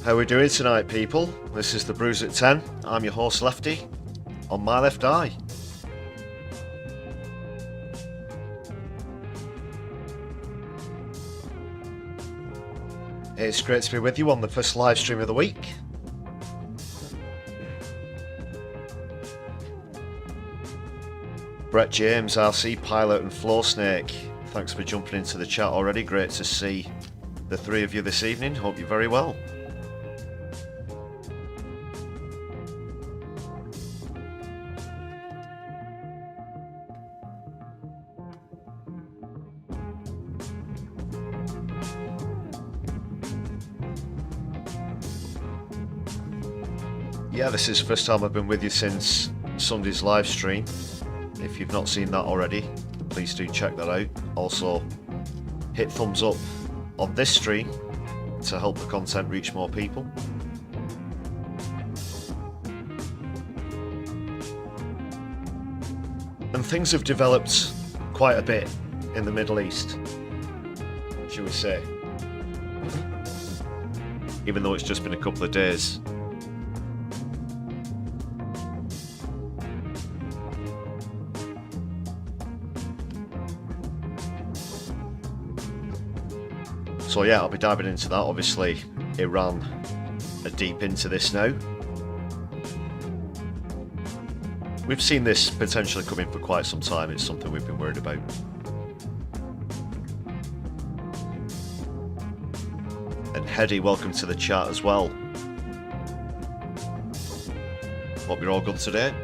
How are we doing tonight, people? This is the Brews at 10. I'm your host, Lefty, on my left eye. It's great to be with you on the first live stream of the week. Brett James, RC Pilot and Floor Snake, thanks for jumping into the chat already. Great to see the three of you this evening. Hope you're very well. Yeah, this is the first time I've been with you since Sunday's live stream. If you've not seen that already, please do check that out. Also, hit thumbs up on this stream to help the content reach more people. And things have developed quite a bit in the Middle East, shall we say. Even though it's just been a couple of days. So yeah, I'll be diving into that. Obviously, Iran are deep into this now. We've seen this potentially coming for quite some time. It's something we've been worried about. And Hedy, welcome to the chat as well. Hope you're all good today.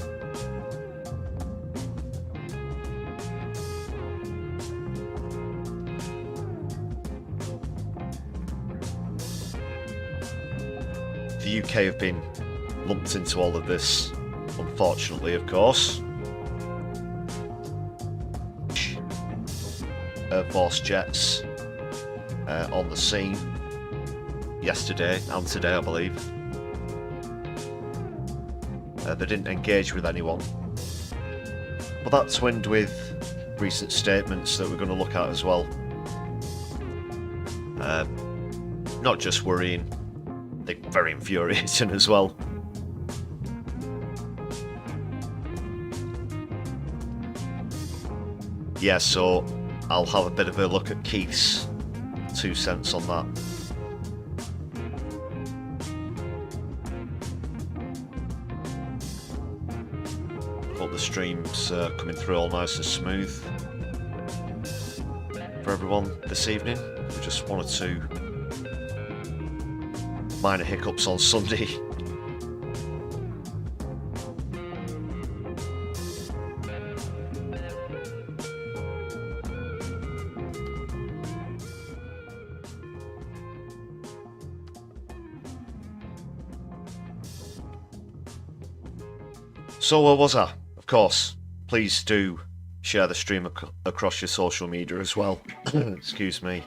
The UK have been lumped into all of this, unfortunately, of course. Air Force jets on the scene yesterday and today, I believe. They didn't engage with anyone. But that twinned with recent statements that we're going to look at as well. Not just worrying, I think very infuriating as well. Yeah, so I'll have a bit of a look at Keith's 2 cents on that. Hope the stream's coming through all nice and smooth for everyone this evening. We just wanted to minor hiccups on Sunday. So where was I? Of course, please do share the stream across your social media as well. Excuse me.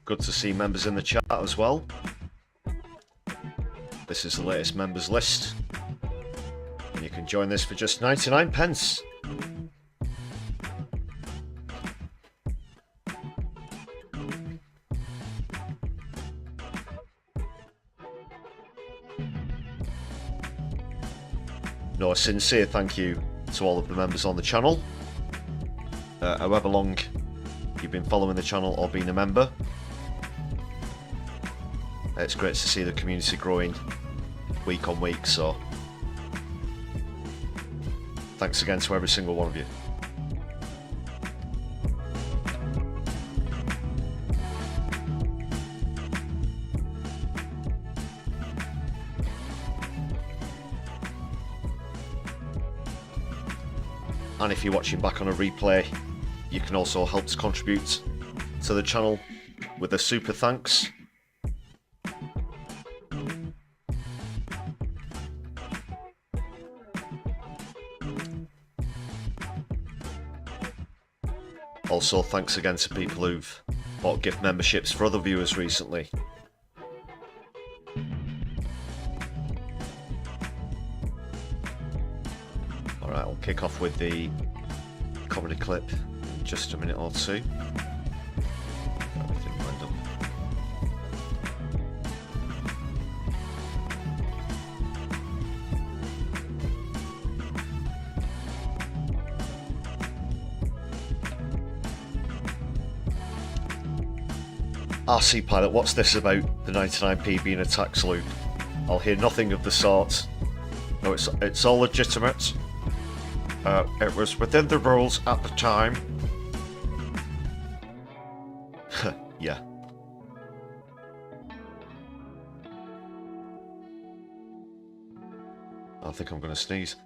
Good to see members in the chat as well. This is the latest members list. And you can join this for just 99 pence. No, a sincere thank you to all of the members on the channel. However long you've been following the channel or been a member. It's great to see the community growing week on week, so thanks again to every single one of you. And if you're watching back on a replay, you can also help to contribute to the channel with a super thanks. Also, thanks again to people who've bought gift memberships for other viewers recently. Alright, I'll kick off with the comedy clip in just a minute or two. Everything lined up. RC Pilot, what's this about the 99p being a tax loop? I'll hear nothing of the sort. No, it's all legitimate. It was within the rules at the time. Yeah. I think I'm gonna sneeze.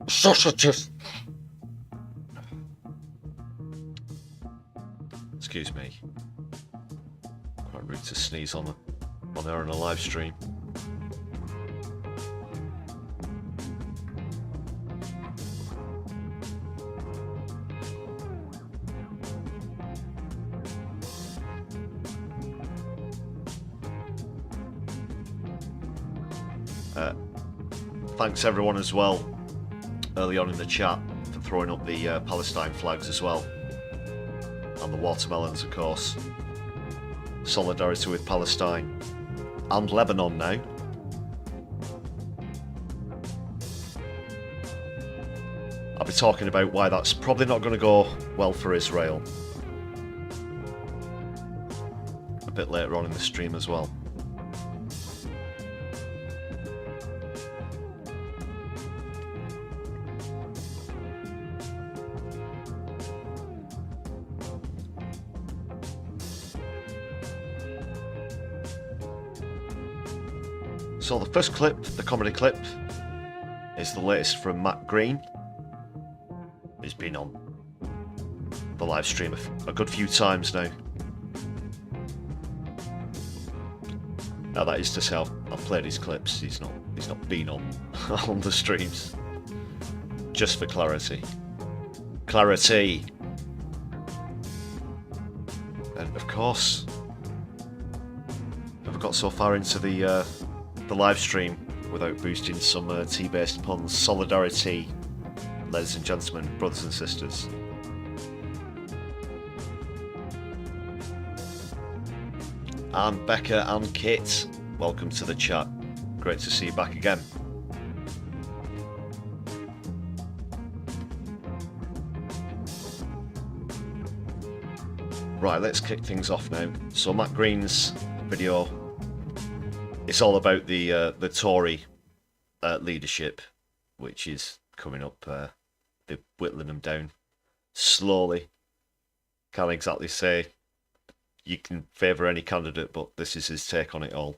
Sausages! Excuse me. Quite rude to sneeze on air on a live stream. Thanks everyone as well early on in the chat for throwing up the Palestine flags as well. And the watermelons, of course. Solidarity with Palestine and Lebanon now. I'll be talking about why that's probably not going to go well for Israel a bit later on in the stream as well. So the first clip, the comedy clip, is the latest from Matt Green. He's been on the live stream a good few times now. Now that is to say, I've played his clips. He's not been on on the streams. Just for clarity. Clarity. And of course, never got so far into the live stream without boosting some tea-based puns. Solidari-Tea, ladies and gentlemen, brothers and sisters. And Becca and Kit, welcome to the chat. Great to see you back again. Right, let's kick things off now. So Matt Green's video, it's all about the Tory leadership, which is coming up. They're whittling them down slowly. Can't exactly say you can favour any candidate, but this is his take on it all.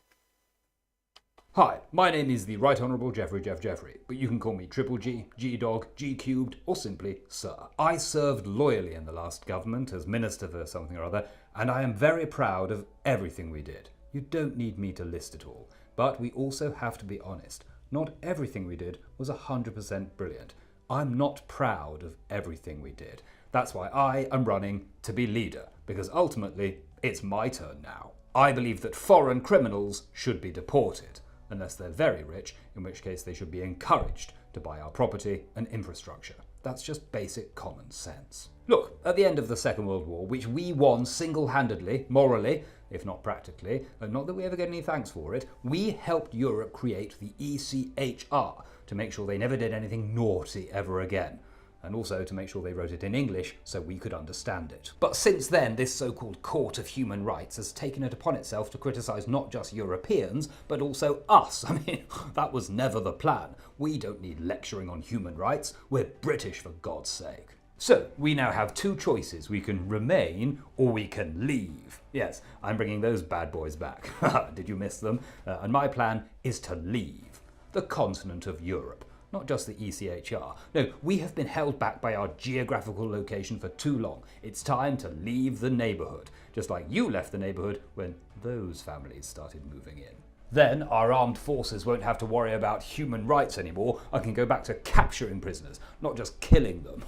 Hi, my name is the Right Honourable Jeffrey, but you can call me Triple G, G-Dog, G-Cubed, or simply Sir. I served loyally in the last government as Minister for something or other, and I am very proud of everything we did. You don't need me to list it all, but we also have to be honest. Not everything we did was 100% brilliant. I'm not proud of everything we did. That's why I am running to be leader, because ultimately, it's my turn now. I believe that foreign criminals should be deported, unless they're very rich, in which case they should be encouraged to buy our property and infrastructure. That's just basic common sense. Look, at the end of the Second World War, which we won single-handedly, morally, if not practically, and not that we ever get any thanks for it, we helped Europe create the ECHR to make sure they never did anything naughty ever again, and also to make sure they wrote it in English so we could understand it. But since then, this so-called Court of Human Rights has taken it upon itself to criticise not just Europeans, but also us. I mean, that was never the plan. We don't need lecturing on human rights. We're British, for God's sake. So, we now have two choices. We can remain, or we can leave. Yes, I'm bringing those bad boys back. Did you miss them? And my plan is to leave the continent of Europe. Not just the ECHR. No, we have been held back by our geographical location for too long. It's time to leave the neighbourhood, just like you left the neighbourhood when those families started moving in. Then our armed forces won't have to worry about human rights anymore. I can go back to capturing prisoners, not just killing them.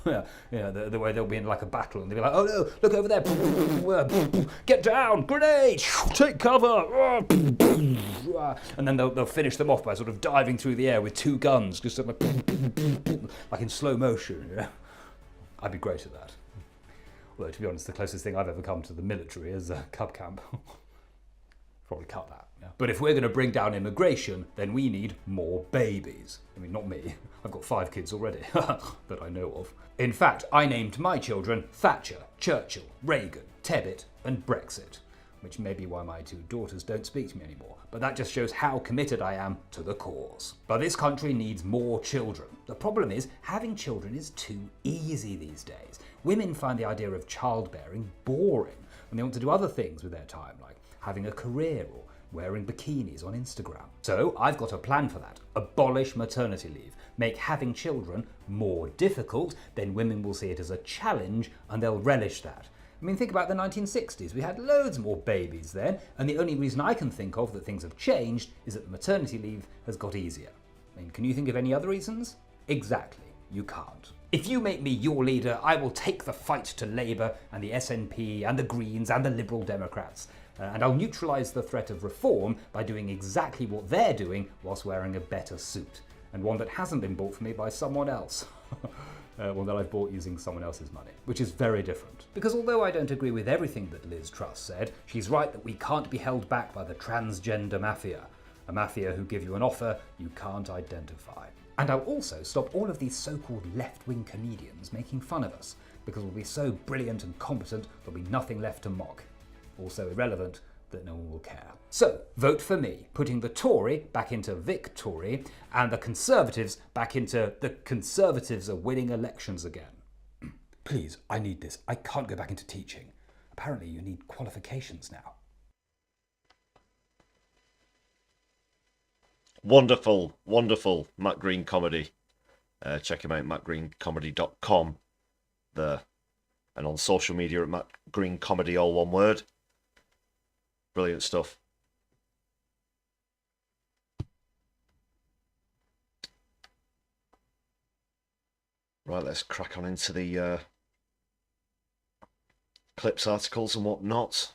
The way they'll be in like a battle and they'll be like, oh no, look over there, get down, grenade, take cover. And then they'll finish them off by sort of diving through the air with two guns, just sort of like in slow motion. Yeah? I'd be great at that. Although, to be honest, the closest thing I've ever come to the military is Cub Camp. Probably cut that. Yeah. But if we're going to bring down immigration, then we need more babies. I mean, not me. I've got 5 kids already that I know of. In fact, I named my children Thatcher, Churchill, Reagan, Tebbit, and Brexit, which may be why my 2 daughters don't speak to me anymore. But that just shows how committed I am to the cause. But this country needs more children. The problem is, having children is too easy these days. Women find the idea of childbearing boring, and they want to do other things with their time, like having a career or wearing bikinis on Instagram. So I've got a plan for that. Abolish maternity leave. Make having children more difficult, then women will see it as a challenge and they'll relish that. I mean, think about the 1960s. We had loads more babies then, and the only reason I can think of that things have changed is that the maternity leave has got easier. I mean, can you think of any other reasons? Exactly, you can't. If you make me your leader, I will take the fight to Labour and the SNP and the Greens and the Liberal Democrats. And I'll neutralise the threat of reform by doing exactly what they're doing whilst wearing a better suit. And one that hasn't been bought for me by someone else. One that I've bought using someone else's money, which is very different. Because although I don't agree with everything that Liz Truss said, she's right that we can't be held back by the transgender mafia. A mafia who give you an offer you can't identify. And I'll also stop all of these so-called left-wing comedians making fun of us, because we'll be so brilliant and competent there'll be nothing left to mock. Also irrelevant that no one will care. So, vote for me, putting the Tory back into Victory and the Conservatives back into the Conservatives are winning elections again. Please, I need this. I can't go back into teaching. Apparently you need qualifications now. Wonderful, wonderful Matt Green comedy. Check him out, mattgreencomedy.com. And on social media at Matt Green Comedy, all one word. Brilliant stuff. Right, let's crack on into the clips, articles and whatnot.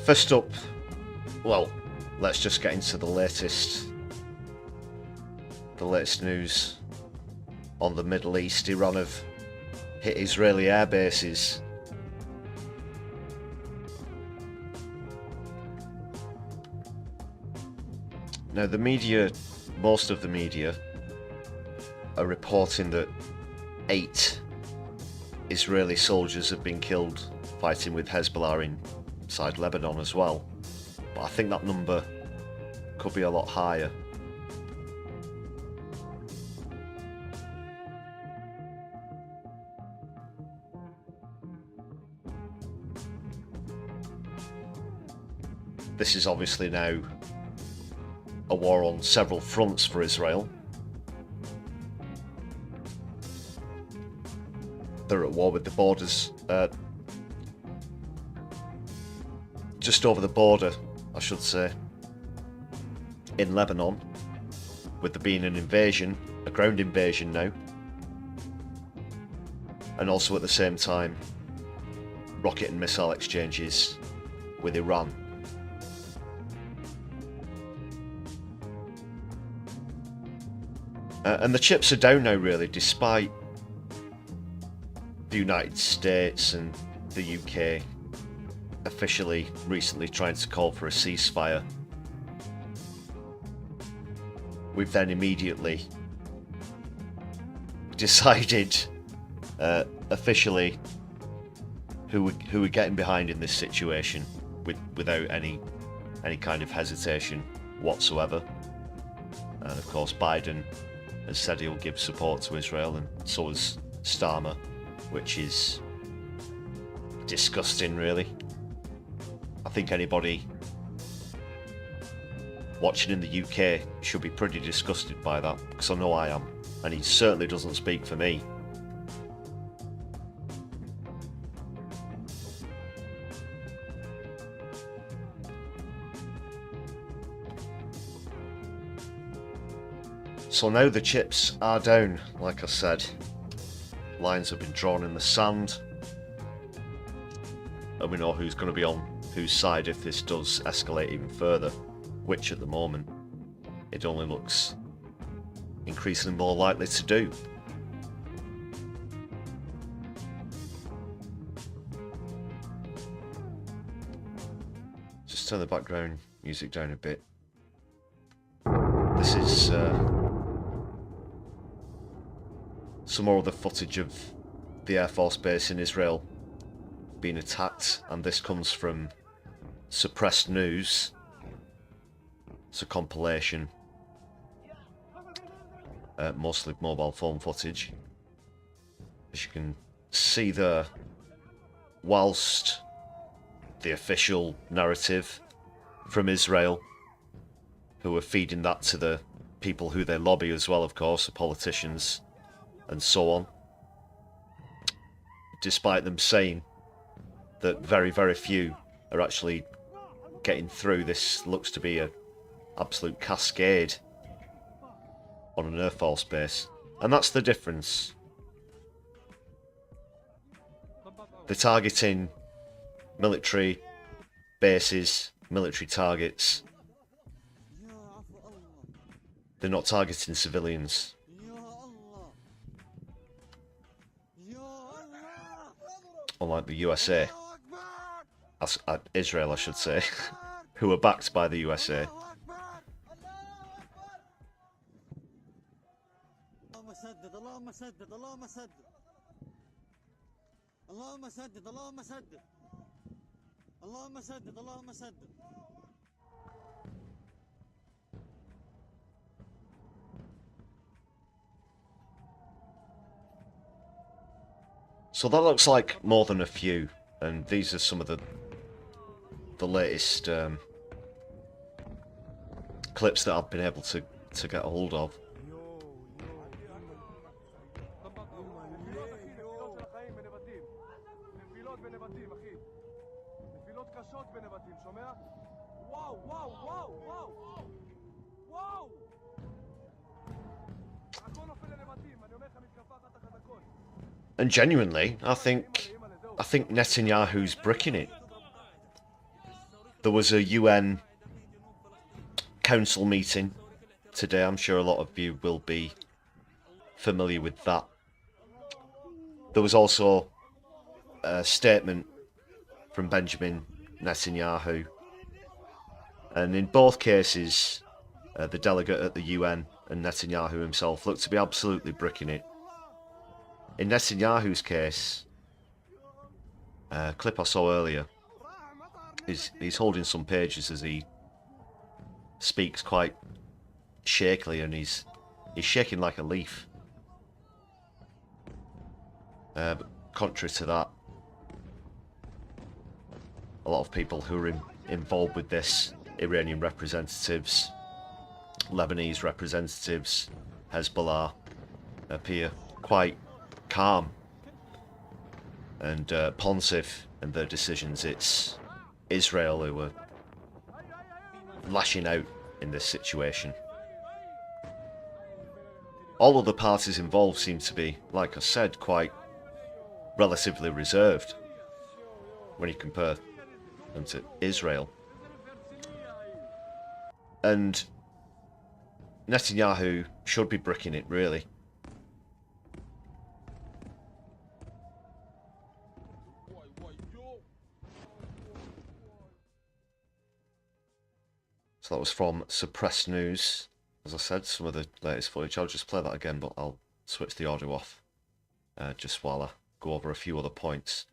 First up, well, let's just get into the latest news on the Middle East. Iran have hit Israeli air bases. Now the media, most of the media, are reporting that 8 Israeli soldiers have been killed fighting with Hezbollah inside Lebanon as well. But I think that number could be a lot higher. This is obviously now a war on several fronts for Israel. They're at war with the borders, just over the border, I should say, in Lebanon, with there being an invasion, a ground invasion now, and also at the same time, rocket and missile exchanges with Iran. And the chips are down now, really, despite the United States and the UK officially recently trying to call for a ceasefire. We've then immediately decided officially who we're getting behind in this situation without any kind of hesitation whatsoever. And of course Biden has said he'll give support to Israel, and so has Starmer, which is disgusting, really. I think anybody watching in the UK should be pretty disgusted by that, because I know I am, and he certainly doesn't speak for me. So now the chips are down, like I said. Lines have been drawn in the sand, and we know who's going to be on whose side if this does escalate even further, which at the moment it only looks increasingly more likely to do. Just turn the background music down a bit. This is some more of the footage of the Air Force base in Israel being attacked, and this comes from Supressed News. It's a compilation, mostly mobile phone footage. As you can see there, whilst the official narrative from Israel, who are feeding that to the people who they lobby as well, of course, the politicians and so on, despite them saying that very, very few are actually getting through, this looks to be an absolute cascade on an Air Force base. And that's the difference. They're targeting military bases, military targets. They're not targeting civilians. Unlike the USA, Israel I should say, who are backed by the USA. So that looks like more than a few, and these are some of the latest clips that I've been able to get a hold of. And genuinely, I think Netanyahu's bricking it. There was a UN council meeting today. I'm sure a lot of you will be familiar with that. There was also a statement from Benjamin Netanyahu, and in both cases the delegate at the UN, and Netanyahu himself look to be absolutely bricking it. In Netanyahu's case, a clip I saw earlier, he's holding some pages as he speaks quite shakily, and he's shaking like a leaf. But contrary to that, a lot of people who are involved with this, Iranian representatives, Lebanese representatives, Hezbollah, appear quite calm and pensive in their decisions. It's Israel who are lashing out in this situation. All of the parties involved seem to be, like I said, quite relatively reserved when you compare them to Israel. And Netanyahu should be bricking it, really. So that was from Suppressed News. As I said, some of the latest footage. I'll just play that again, but I'll switch the audio off just while I go over a few other points.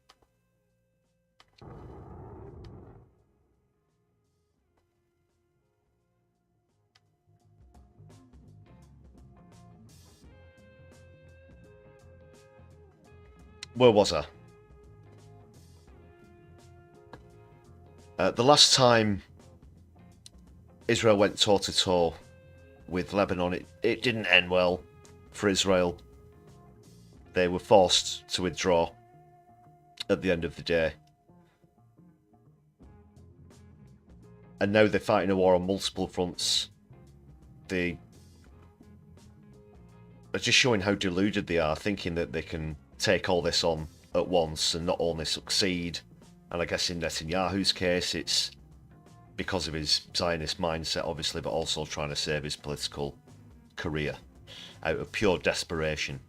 Where was I? The last time Israel went toe-to-toe with Lebanon, it didn't end well for Israel. They were forced to withdraw at the end of the day. And now they're fighting a war on multiple fronts. They are just showing how deluded they are, thinking that they can take all this on at once and not only succeed. And I guess in Netanyahu's case, it's because of his Zionist mindset, obviously, but also trying to save his political career out of pure desperation.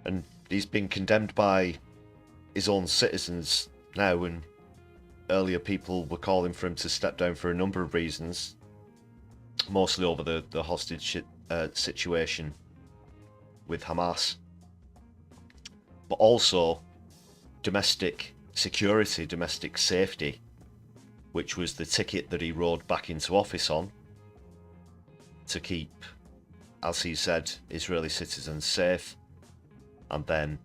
And he's been condemned by his own citizens now, and earlier people were calling for him to step down for a number of reasons, mostly over the hostage situation with Hamas, but also domestic security, domestic safety, which was the ticket that he rode back into office on, to keep, as he said, Israeli citizens safe. And then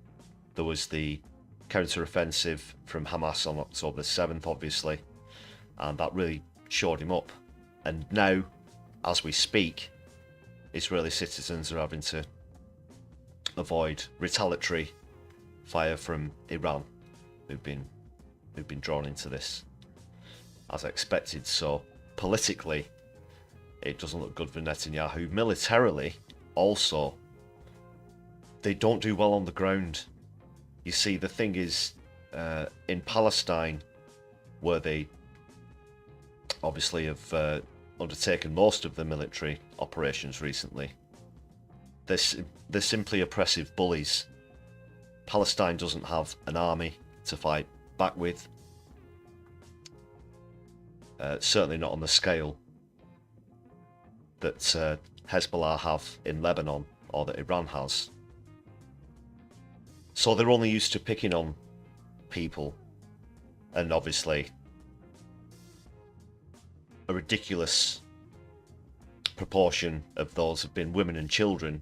there was the counter-offensive from Hamas on October the 7th, obviously, and that really shored him up. And now, as we speak, Israeli citizens are having to avoid retaliatory fire from Iran, who've been drawn into this as expected. So politically, it doesn't look good for Netanyahu. Militarily, also, they don't do well on the ground. You see, the thing is, in Palestine, where they obviously have undertaken most of the military operations recently, they're simply oppressive bullies. Palestine doesn't have an army to fight back with. Certainly not on the scale that Hezbollah have in Lebanon or that Iran has. So they're only used to picking on people, and obviously a ridiculous proportion of those have been women and children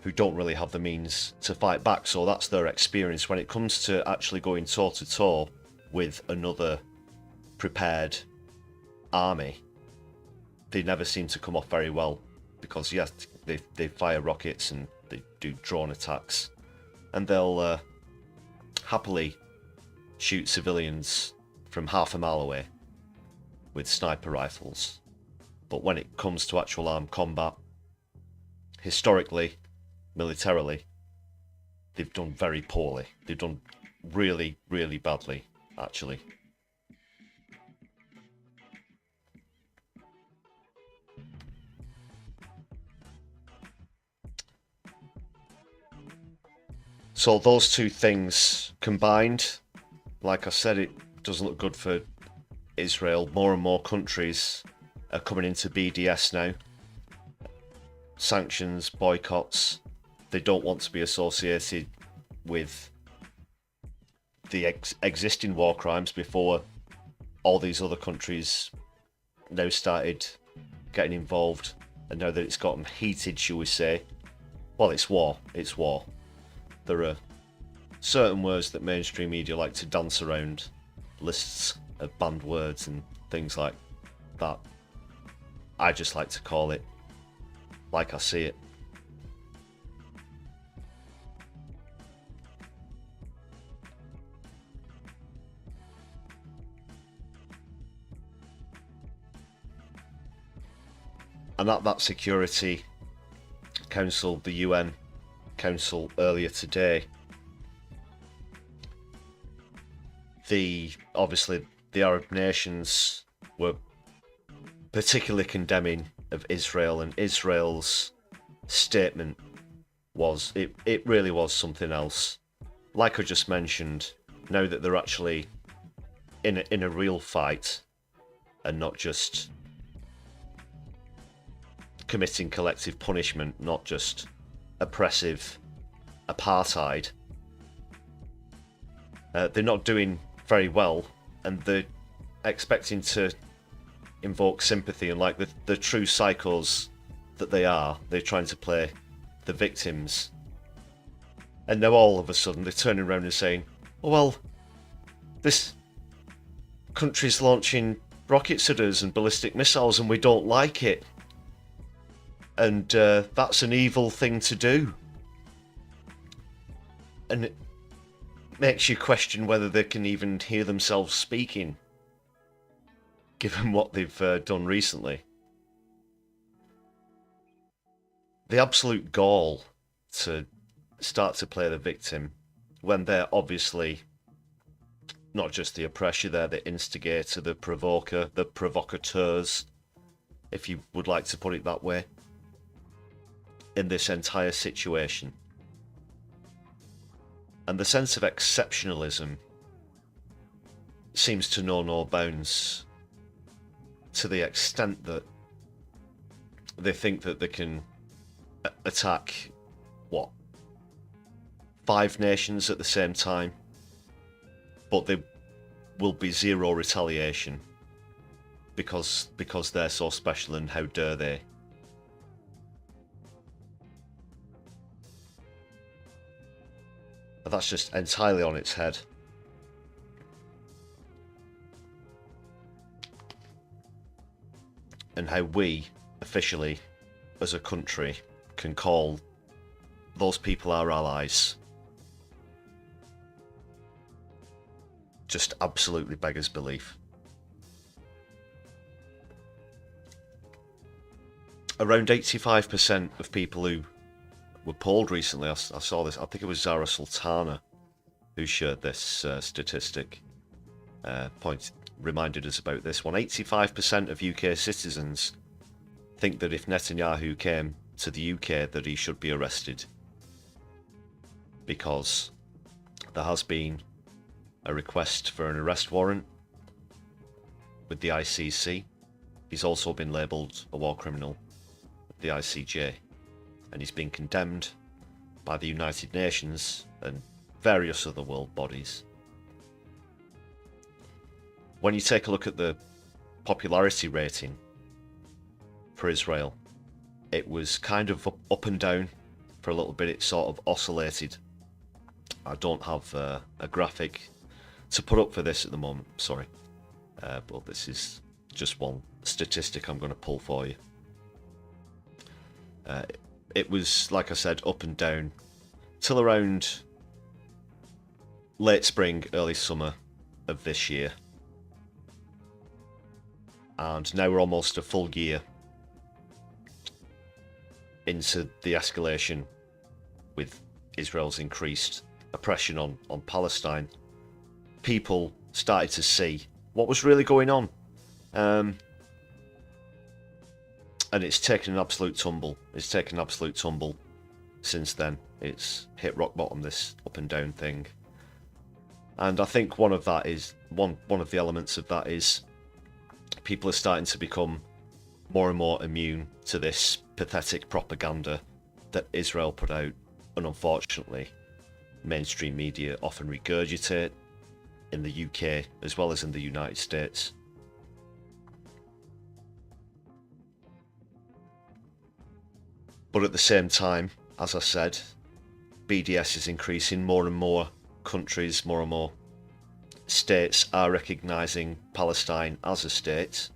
who don't really have the means to fight back. So that's their experience when it comes to actually going toe-to-toe with another prepared army. They never seem to come off very well, because yes, they fire rockets and they do drone attacks, and they'll happily shoot civilians from half a mile away with sniper rifles. But when it comes to actual armed combat, historically, militarily, they've done very poorly. They've done really, really badly, actually. So those two things combined like I said, it doesn't look good for Israel. More and more countries are coming into BDS now. Sanctions, boycotts. They don't want to be associated with the existing war crimes before all these other countries now started getting involved. And now that it's gotten heated, shall we say, well, it's war. It's war. There are certain words that mainstream media like to dance around, lists of banned words and things like that. I just like to call it like I see it. And at that Security Council, the UN Council earlier today, obviously the Arab nations were particularly condemning of Israel, and Israel's statement was, it really was something else. Like I just mentioned, now that they're actually in a real fight and not just committing collective punishment, not just oppressive apartheid, they're not doing very well, and they're expecting to invoke sympathy, and like the true psychos that they are, they're trying to play the victims. And now all of a sudden they're turning around and saying, oh well, this country's launching rocket sedders and ballistic missiles and we don't like it, and that's an evil thing to do. And it makes you question whether they can even hear themselves speaking, given what they've done recently. The absolute gall to start to play the victim when they're obviously not just the oppressor, they're the instigator, the provoker, the provocateurs, if you would like to put it that way, in this entire situation. And the sense of exceptionalism seems to know no bounds, to the extent that they think that they can attack, what, 5 nations at the same time, but there will be zero retaliation because they're so special, and how dare they. That's just entirely on its head. And how we, officially, as a country, can call those people our allies just absolutely beggars belief. Around 85% of people who were polled recently, I saw this, I think it was Zara Sultana who shared this statistic, reminded us about this one. 85% of UK citizens think that if Netanyahu came to the UK that he should be arrested, because there has been a request for an arrest warrant with the ICC. He's also been labelled a war criminal at the ICJ, and he's been condemned by the United Nations and various other world bodies. When you take a look at the popularity rating for Israel, it was kind of up and down for a little bit. It sort of oscillated. I don't have a graphic to put up for this at the moment, sorry, but this is just one statistic I'm going to pull for you. It was, like I said, up and down till around late spring, early summer of this year. And now we're almost a full year into the escalation with Israel's increased oppression on Palestine. People started to see what was really going on. And it's taken an absolute tumble. It's taken an absolute tumble since then. It's hit rock bottom, this up and down thing. And I think one of the elements of that is people are starting to become more and more immune to this pathetic propaganda that Israel put out, and unfortunately mainstream media often regurgitate in the UK as well as in the United States. But at the same time, as I said, BDS is increasing. More and more countries, more and more states are recognising Palestine as a state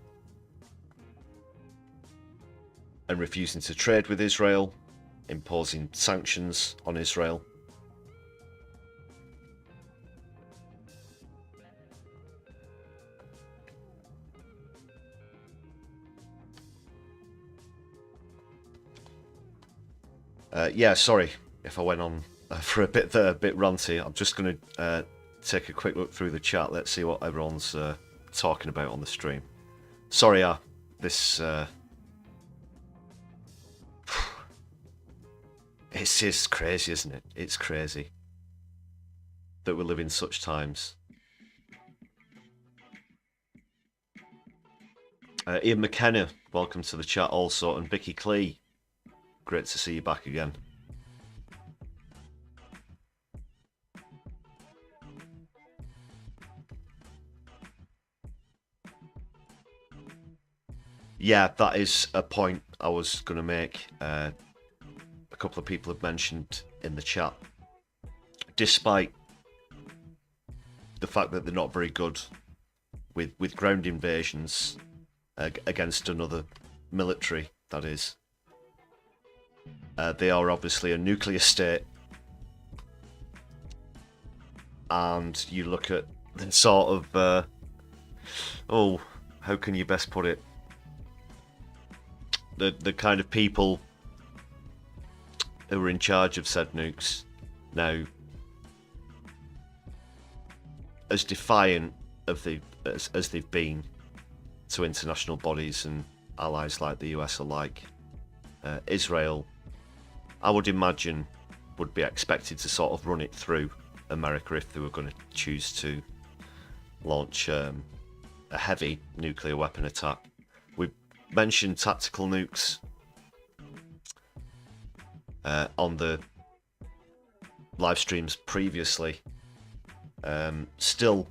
and refusing to trade with Israel, imposing sanctions on Israel. Yeah, sorry if I went on for a bit there, a bit ranty. I'm just going to take a quick look through the chat. Let's see what everyone's talking about on the stream. Sorry, this... it's just crazy, isn't it? It's crazy that we live in such times. Ian McKenna, welcome to the chat also, and Vicky Clee. Great to see you back again. Yeah, that is a point I was going to make. A couple of people have mentioned in the chat. Despite the fact that they're not very good with ground invasions against another military, that is, they are obviously a nuclear state. And you look at the sort of, how can you best put it? The kind of people who are in charge of said nukes now, as defiant of as they've been to international bodies and allies like the US alike, Israel, I would imagine, would be expected to sort of run it through America if they were going to choose to launch a heavy nuclear weapon attack. We mentioned tactical nukes on the live streams previously. Still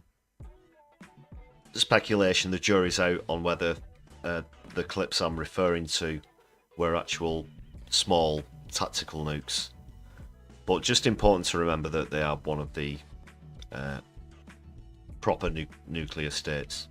speculation, the jury's out on whether the clips I'm referring to were actual small tactical nukes, but just important to remember that they are one of the proper nuclear states.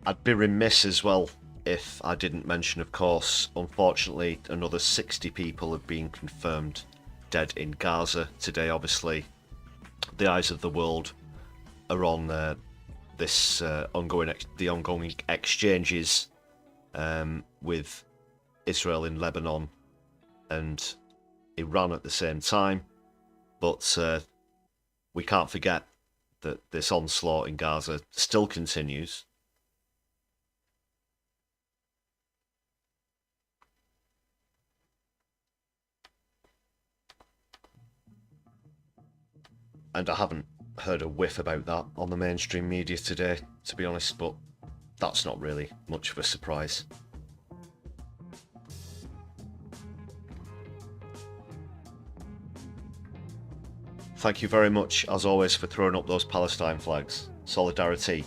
I'd be remiss as well if I didn't mention, of course, unfortunately, another 60 people have been confirmed dead in Gaza today. Obviously, the eyes of the world are on this ongoing exchanges with Israel in Lebanon and Iran at the same time. But we can't forget that this onslaught in Gaza still continues. And I haven't heard a whiff about that on the mainstream media today, to be honest, but that's not really much of a surprise. Thank you very much, as always, for throwing up those Palestine flags. Solidari-Tea.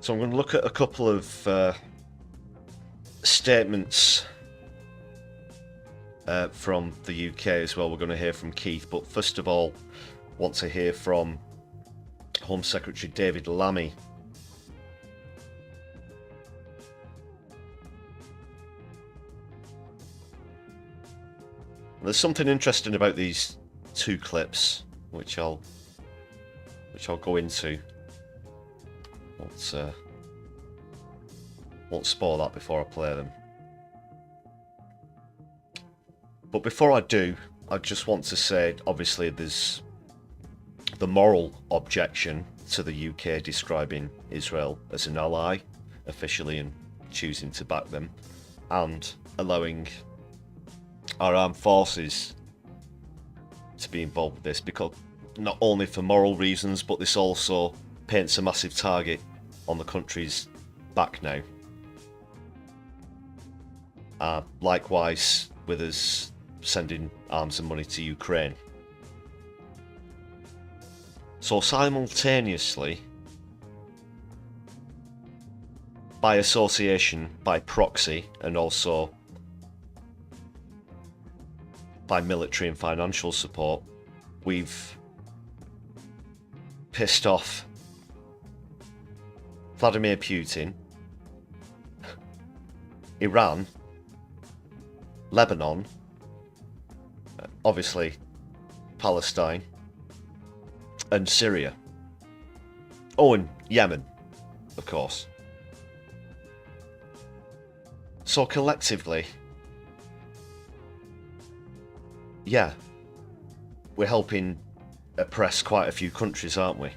So I'm going to look at a couple of statements from the UK as well. We're going to hear from Keith, but first of all, want to hear from Home Secretary David Lammy. There's something interesting about these two clips, which I'll go into. Won't spoil that before I play them. But before I do, I just want to say, obviously, there's the moral objection to the UK describing Israel as an ally officially and choosing to back them, and allowing our armed forces to be involved with this, because not only for moral reasons, but this also paints a massive target on the country's back now. Likewise with us sending arms and money to Ukraine. So simultaneously, by association, by proxy, and also by military and financial support, we've pissed off Vladimir Putin, Iran, Lebanon, obviously Palestine, and Syria. Oh, and Yemen, of course. So collectively, yeah, we're helping oppress quite a few countries, aren't we?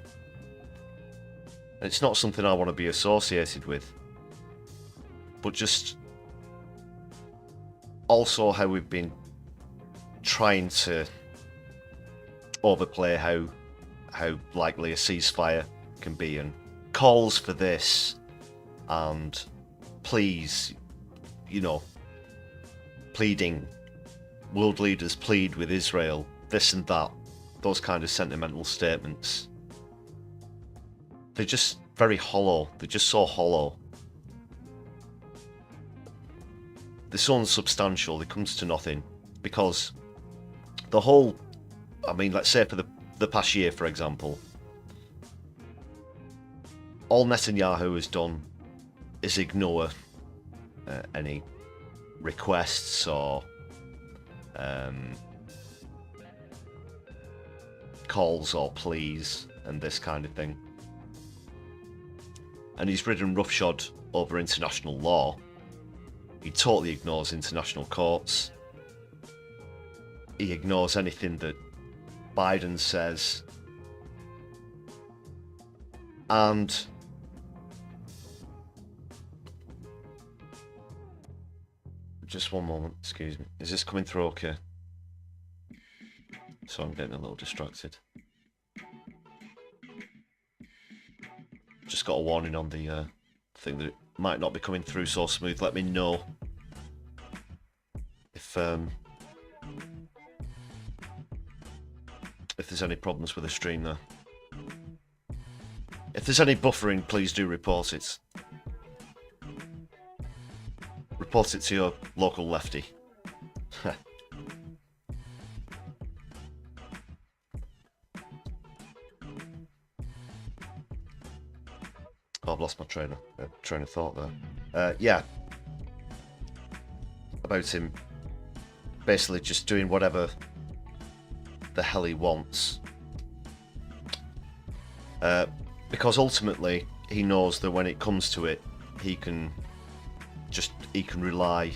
And it's not something I want to be associated with. But just also how we've been trying to overplay how likely a ceasefire can be, and calls for this, and please, you know, pleading, world leaders plead with Israel, this and that, those kind of sentimental statements. They're just very hollow. They're just so hollow. They're so unsubstantial. They comes to nothing, because the whole, I mean, let's say for the past year, for example, all Netanyahu has done is ignore any requests or calls or pleas and this kind of thing. And he's ridden roughshod over international law. He totally ignores international courts. He ignores anything that Biden says. And just one moment, excuse me. Is this coming through okay? So I'm getting a little distracted. Just got a warning on the thing that it might not be coming through so smooth. Let me know if there's any problems with the stream there. If there's any buffering, please do report it. Report it to your local lefty. Oh, I've lost my train of thought there. Yeah. About him basically just doing whatever the hell he wants. Because ultimately, he knows that when it comes to it, he can rely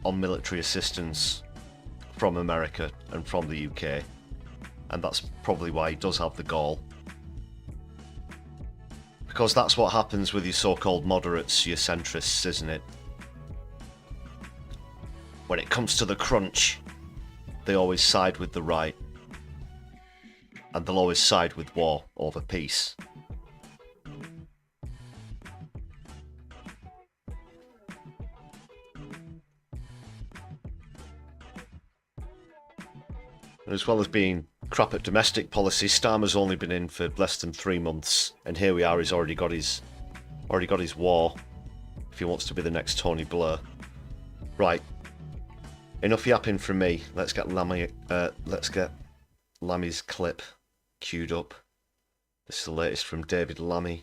on military assistance from America and from the UK. And that's probably why he does have the gall. Because that's what happens with your so-called moderates, your centrists, isn't it? When it comes to the crunch, they always side with the right. And they'll always side with war over peace. And as well as being crap at domestic policy, Starmer's only been in for less than 3 months, and here we are. He's already got his war. If he wants to be the next Tony Blair, right? Enough yapping from me. Let's get Lammy's clip queued up. This is the latest from David Lammy.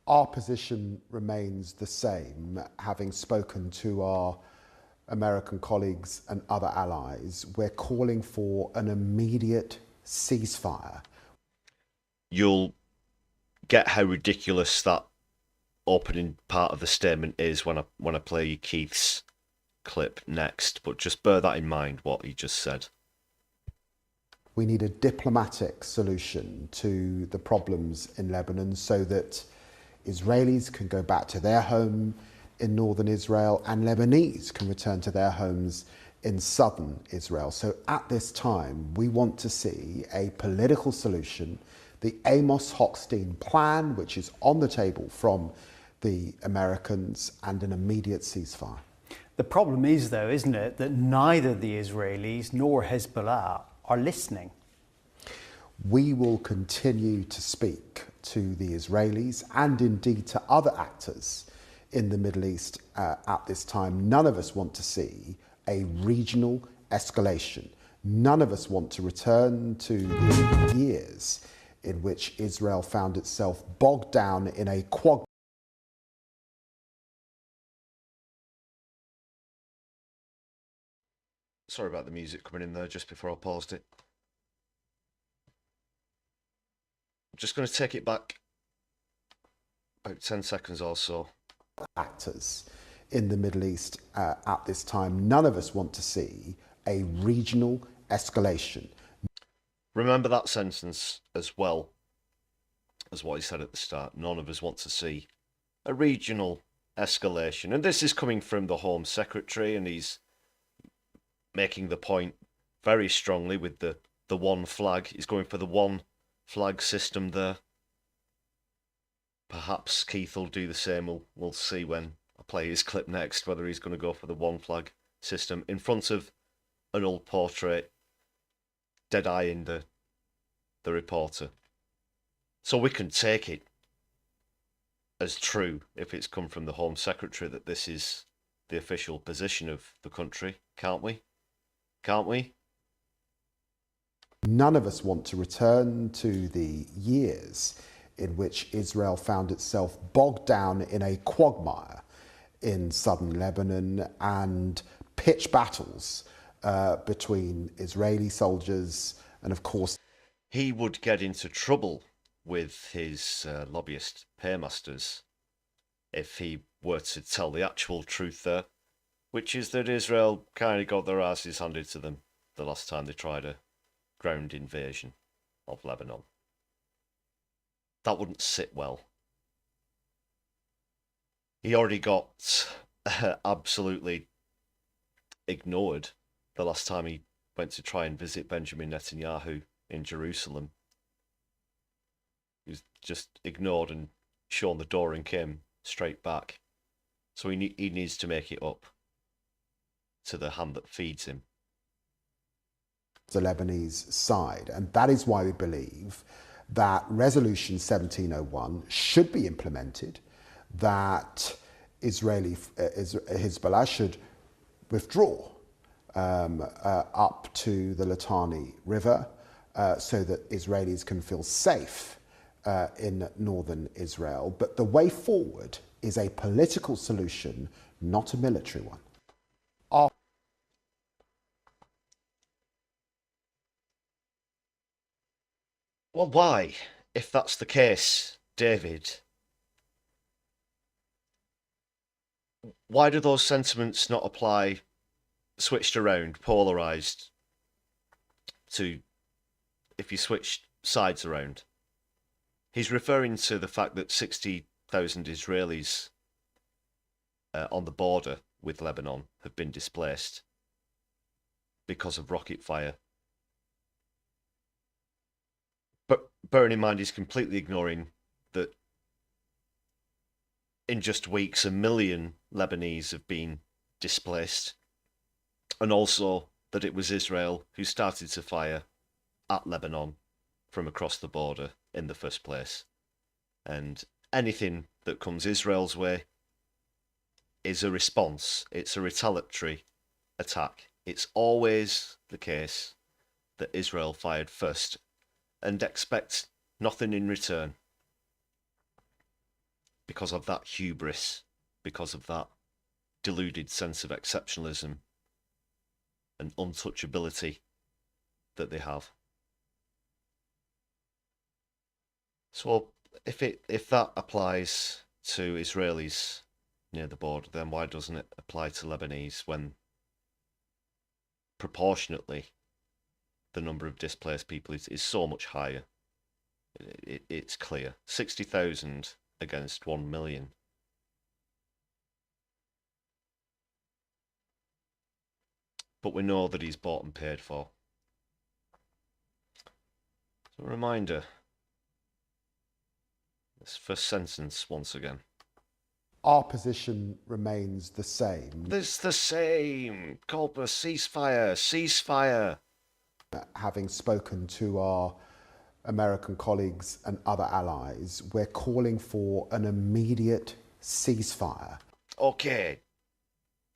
Our position remains the same, having spoken to our American colleagues and other allies. We're calling for an immediate ceasefire. You'll get how ridiculous that opening part of the statement is when I play you Keith's clip next, but just bear that in mind, what he just said. We need a diplomatic solution to the problems in Lebanon so that Israelis can go back to their home in northern Israel and Lebanese can return to their homes in southern Israel. So at this time, we want to see a political solution, the Amos Hochstein plan, which is on the table from the Americans, and an immediate ceasefire. The problem is, though, isn't it, that neither the Israelis nor Hezbollah are listening. We will continue to speak to the Israelis and indeed to other actors in the Middle East at this time. None of us want to see a regional escalation. None of us want to return to the years in which Israel found itself bogged down in a quagmire. Sorry about the music coming in there just before I paused it. I'm just going to take it back about 10 seconds or so. Actors in the Middle East at this time. None of us want to see a regional escalation. Remember that sentence as well as what he said at the start. None of us want to see a regional escalation. And this is coming from the Home Secretary, and he's making the point very strongly with the one flag. He's going for the one flag system there. Perhaps Keith will do the same. We'll see when I play his clip next, whether he's going to go for the one flag system in front of an old portrait, dead-eyeing the reporter. So we can take it as true if it's come from the Home Secretary that this is the official position of the country, can't we? Can't we? None of us want to return to the years in which Israel found itself bogged down in a quagmire in southern Lebanon and pitched battles between Israeli soldiers and, of course, he would get into trouble with his lobbyist paymasters if he were to tell the actual truth there, which is that Israel kind of got their asses handed to them the last time they tried a ground invasion of Lebanon. That wouldn't sit well. He already got absolutely ignored the last time he went to try and visit Benjamin Netanyahu in Jerusalem. He was just ignored and shown the door and came straight back. So he needs to make it up to the hand that feeds him. The Lebanese side. And that is why we believe that Resolution 1701 should be implemented, that Hezbollah should withdraw up to the Litani River so that Israelis can feel safe in northern Israel. But the way forward is a political solution, not a military one. Well, why? If that's the case, David, why do those sentiments not apply, switched around, polarised, to if you switch sides around? He's referring to the fact that 60,000 Israelis on the border with Lebanon have been displaced because of rocket fire. But bearing in mind, he's completely ignoring that in just weeks, 1 million Lebanese have been displaced, and also that it was Israel who started to fire at Lebanon from across the border in the first place. And anything that comes Israel's way is a response. It's a retaliatory attack. It's always the case that Israel fired first and expect nothing in return. because of that hubris, because of that deluded sense of exceptionalism and untouchability that they have. So if that applies to Israelis near the border, then why doesn't it apply to Lebanese when proportionately the number of displaced people is so much higher? It's clear. 60,000 against 1 million. But we know that he's bought and paid for. So a reminder. This first sentence once again. Our position remains the same. It's the same. Call for ceasefire. Ceasefire. Having spoken to our American colleagues and other allies, we're calling for an immediate ceasefire. Okay.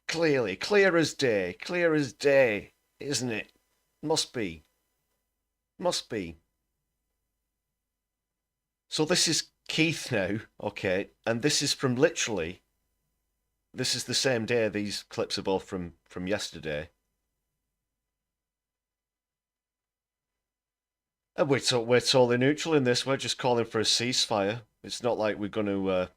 Clearly, clear as day, isn't it? Must be. Must be. So this is Keith now, okay, and this is from literally, this is the same day. These clips are both from yesterday. And we're totally neutral in this. We're just calling for a ceasefire. It's not like we're going to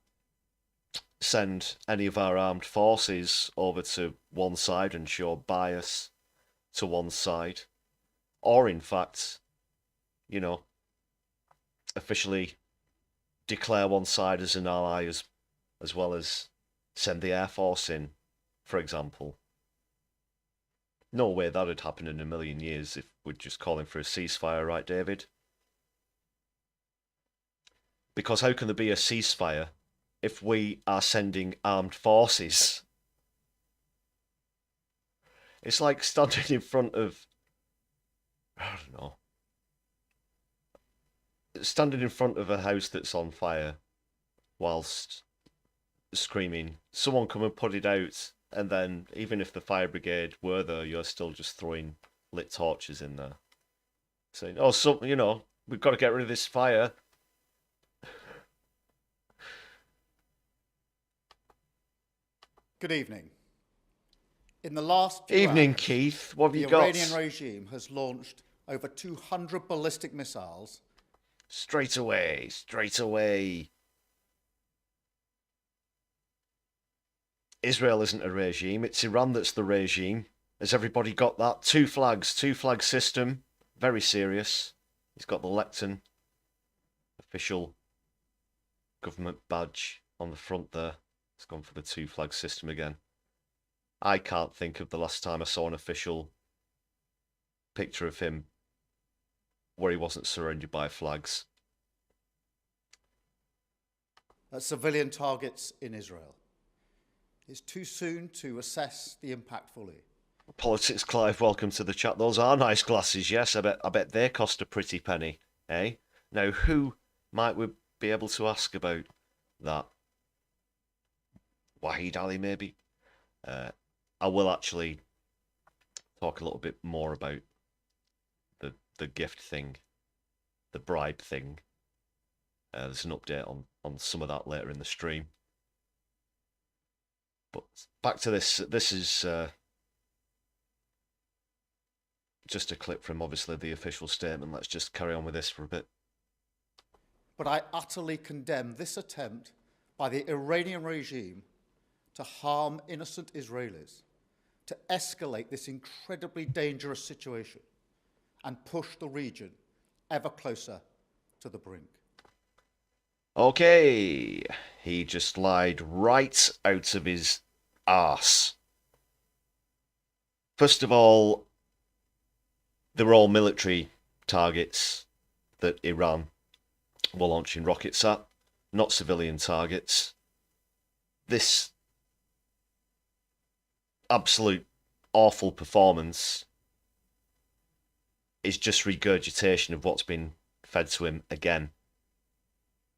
send any of our armed forces over to one side and show bias to one side. Or, in fact, you know, officially declare one side as an ally as well as send the Air Force in, for example. No way that'd happen in a million years if we're just calling for a ceasefire, right, David? Because how can there be a ceasefire if we are sending armed forces? It's like standing in front of, I don't know, standing in front of a house that's on fire whilst screaming, someone come and put it out, and then even if the fire brigade were there, you're still just throwing lit torches in there. Saying, oh, so, you know, we've got to get rid of this fire. Good evening. In the last few Evening, hours, Keith. What have you the got? Iranian regime has launched over 200 ballistic missiles. Straight away, straight away. Israel isn't a regime, it's Iran that's the regime. Has everybody got that? Two flag system. Very serious. He's got the Lecton official government badge on the front there. It's gone for the two flag system again. I can't think of the last time I saw an official picture of him where he wasn't surrounded by flags. Civilian targets in Israel. It's too soon to assess the impact fully. Politics Clive, welcome to the chat. Those are nice glasses, yes. I bet they cost a pretty penny, eh? Now, who might we be able to ask about that? Wahid Ali, maybe? I will actually talk a little bit more about the gift thing, the bribe thing. There's an update on some of that later in the stream. But back to this. This is just a clip from, obviously, the official statement. Let's just carry on with this for a bit. But I utterly condemn this attempt by the Iranian regime to harm innocent Israelis, to escalate this incredibly dangerous situation and push the region ever closer to the brink. Okay, he just lied right out of his arse. First of all, they were all military targets that Iran were launching rockets at, not civilian targets. This absolute awful performance is just regurgitation of what's been fed to him again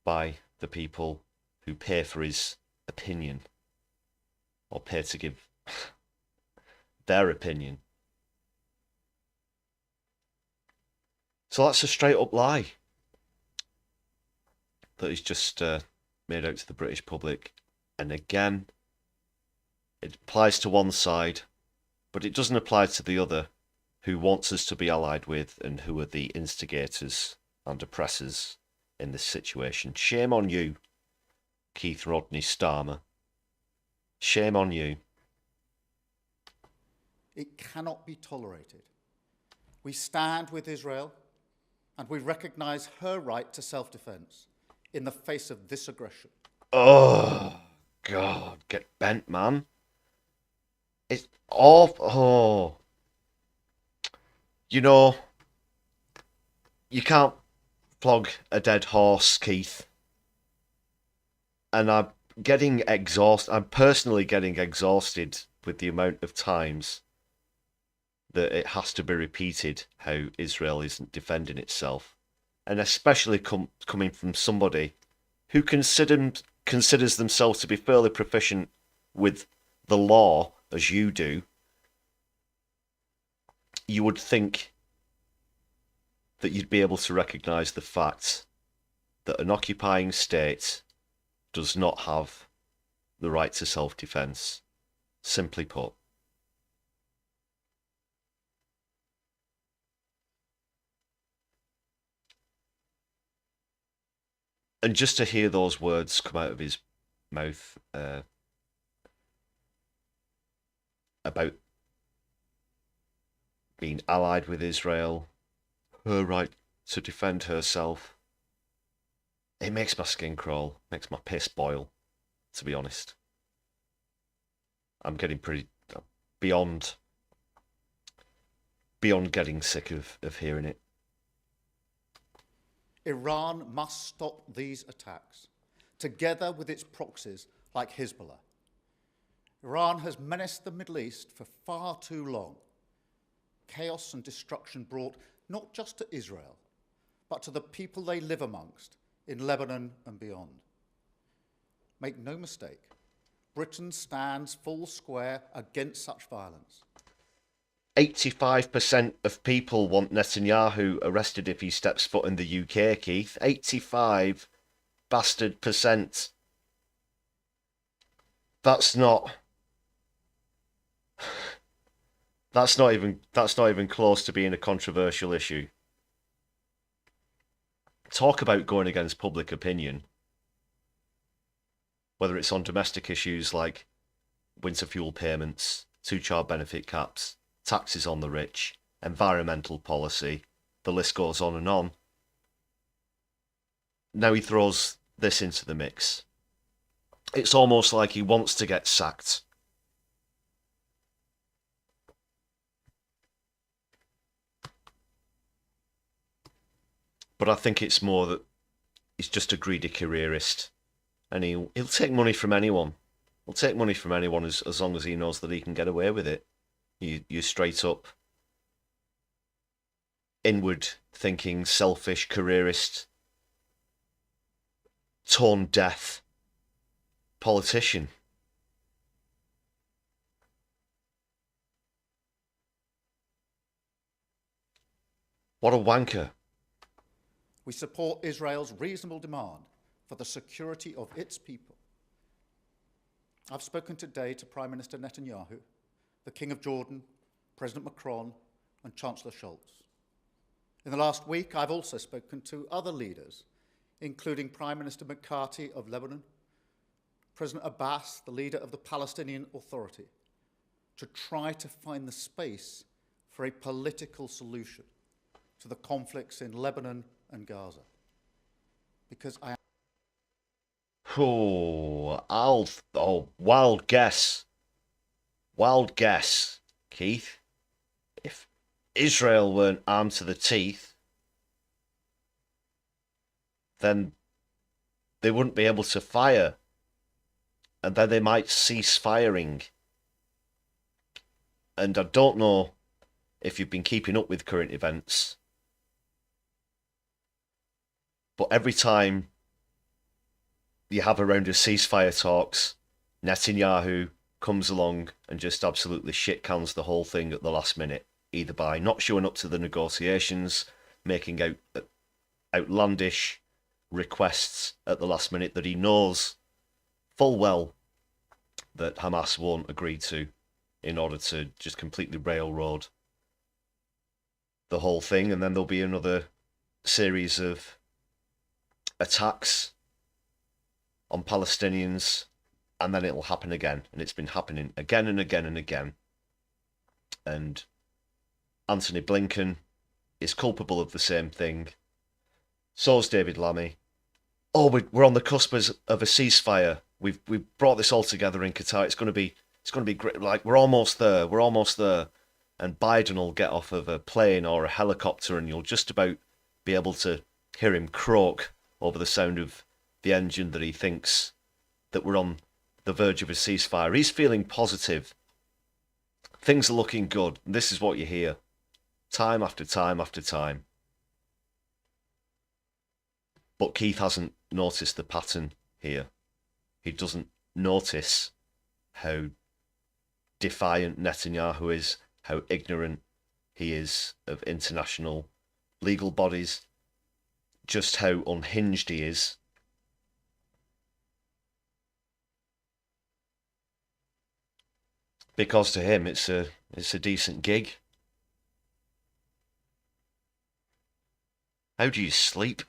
by the people who pay for his opinion, or pay to give their opinion. So that's a straight up lie that he's just made out to the British public. And again, it applies to one side, but it doesn't apply to the other, who wants us to be allied with and who are the instigators and oppressors in this situation. Shame on you, Keith Rodney Starmer. Shame on you. It cannot be tolerated. We stand with Israel and we recognise her right to self-defence in the face of this aggression. Oh, God, get bent, man. It's awful. Oh. You know, you can't flog a dead horse, Keith. And I'm personally getting exhausted with the amount of times that it has to be repeated how Israel isn't defending itself. And especially coming from somebody who considers themselves to be fairly proficient with the law, as you do. You would think that you'd be able to recognise the fact that an occupying state does not have the right to self-defence, simply put. And just to hear those words come out of his mouth about being allied with Israel, her right to defend herself, it makes my skin crawl, makes my piss boil, to be honest. I'm getting pretty beyond getting sick of hearing it. Iran must stop these attacks, together with its proxies like Hezbollah. Iran has menaced the Middle East for far too long. Chaos and destruction brought not just to Israel, but to the people they live amongst in Lebanon and beyond. Make no mistake, Britain stands full square against such violence. 85% of people want Netanyahu arrested if he steps foot in the UK, Keith. 85 bastard percent. That's not even close to being a controversial issue. Talk about going against public opinion. Whether it's on domestic issues like winter fuel payments, 2-child benefit caps, taxes on the rich, environmental policy, the list goes on and on. Now he throws this into the mix. It's almost like he wants to get sacked. But I think it's more that he's just a greedy careerist. And he'll take money from anyone. He'll take money from anyone as long as he knows that he can get away with it. You straight up inward thinking, selfish careerist, tone deaf politician. What a wanker. We support Israel's reasonable demand for the security of its people. I've spoken today to Prime Minister Netanyahu, the King of Jordan, President Macron, and Chancellor Scholz. In the last week, I've also spoken to other leaders, including Prime Minister McCarthy of Lebanon, President Abbas, the leader of the Palestinian Authority, to try to find the space for a political solution to the conflicts in Lebanon and Gaza. Because wild guess. Wild guess, Keith. If Israel weren't armed to the teeth, then they wouldn't be able to fire. And then they might cease firing. And I don't know if you've been keeping up with current events, but every time you have a round of ceasefire talks, Netanyahu comes along and just absolutely shit cans the whole thing at the last minute, either by not showing up to the negotiations, making outlandish requests at the last minute that he knows full well that Hamas won't agree to, in order to just completely railroad the whole thing. And then there'll be another series of attacks on Palestinians, and then it'll happen again. And it's been happening again and again and again. And Anthony Blinken is culpable of the same thing. So's David Lammy. Oh, we're on the cusp of a ceasefire. We've brought this all together in Qatar. It's going to be great. Like, we're almost there. We're almost there. And Biden will get off of a plane or a helicopter, and you'll just about be able to hear him croak over the sound of the engine that he thinks that we're on the verge of a ceasefire. He's feeling positive. Things are looking good. This is what you hear time after time after time. But Keith hasn't noticed the pattern here. He doesn't notice how defiant Netanyahu is, how ignorant he is of international legal bodies, just how unhinged he is. Because to him it's a decent gig. How do you sleep?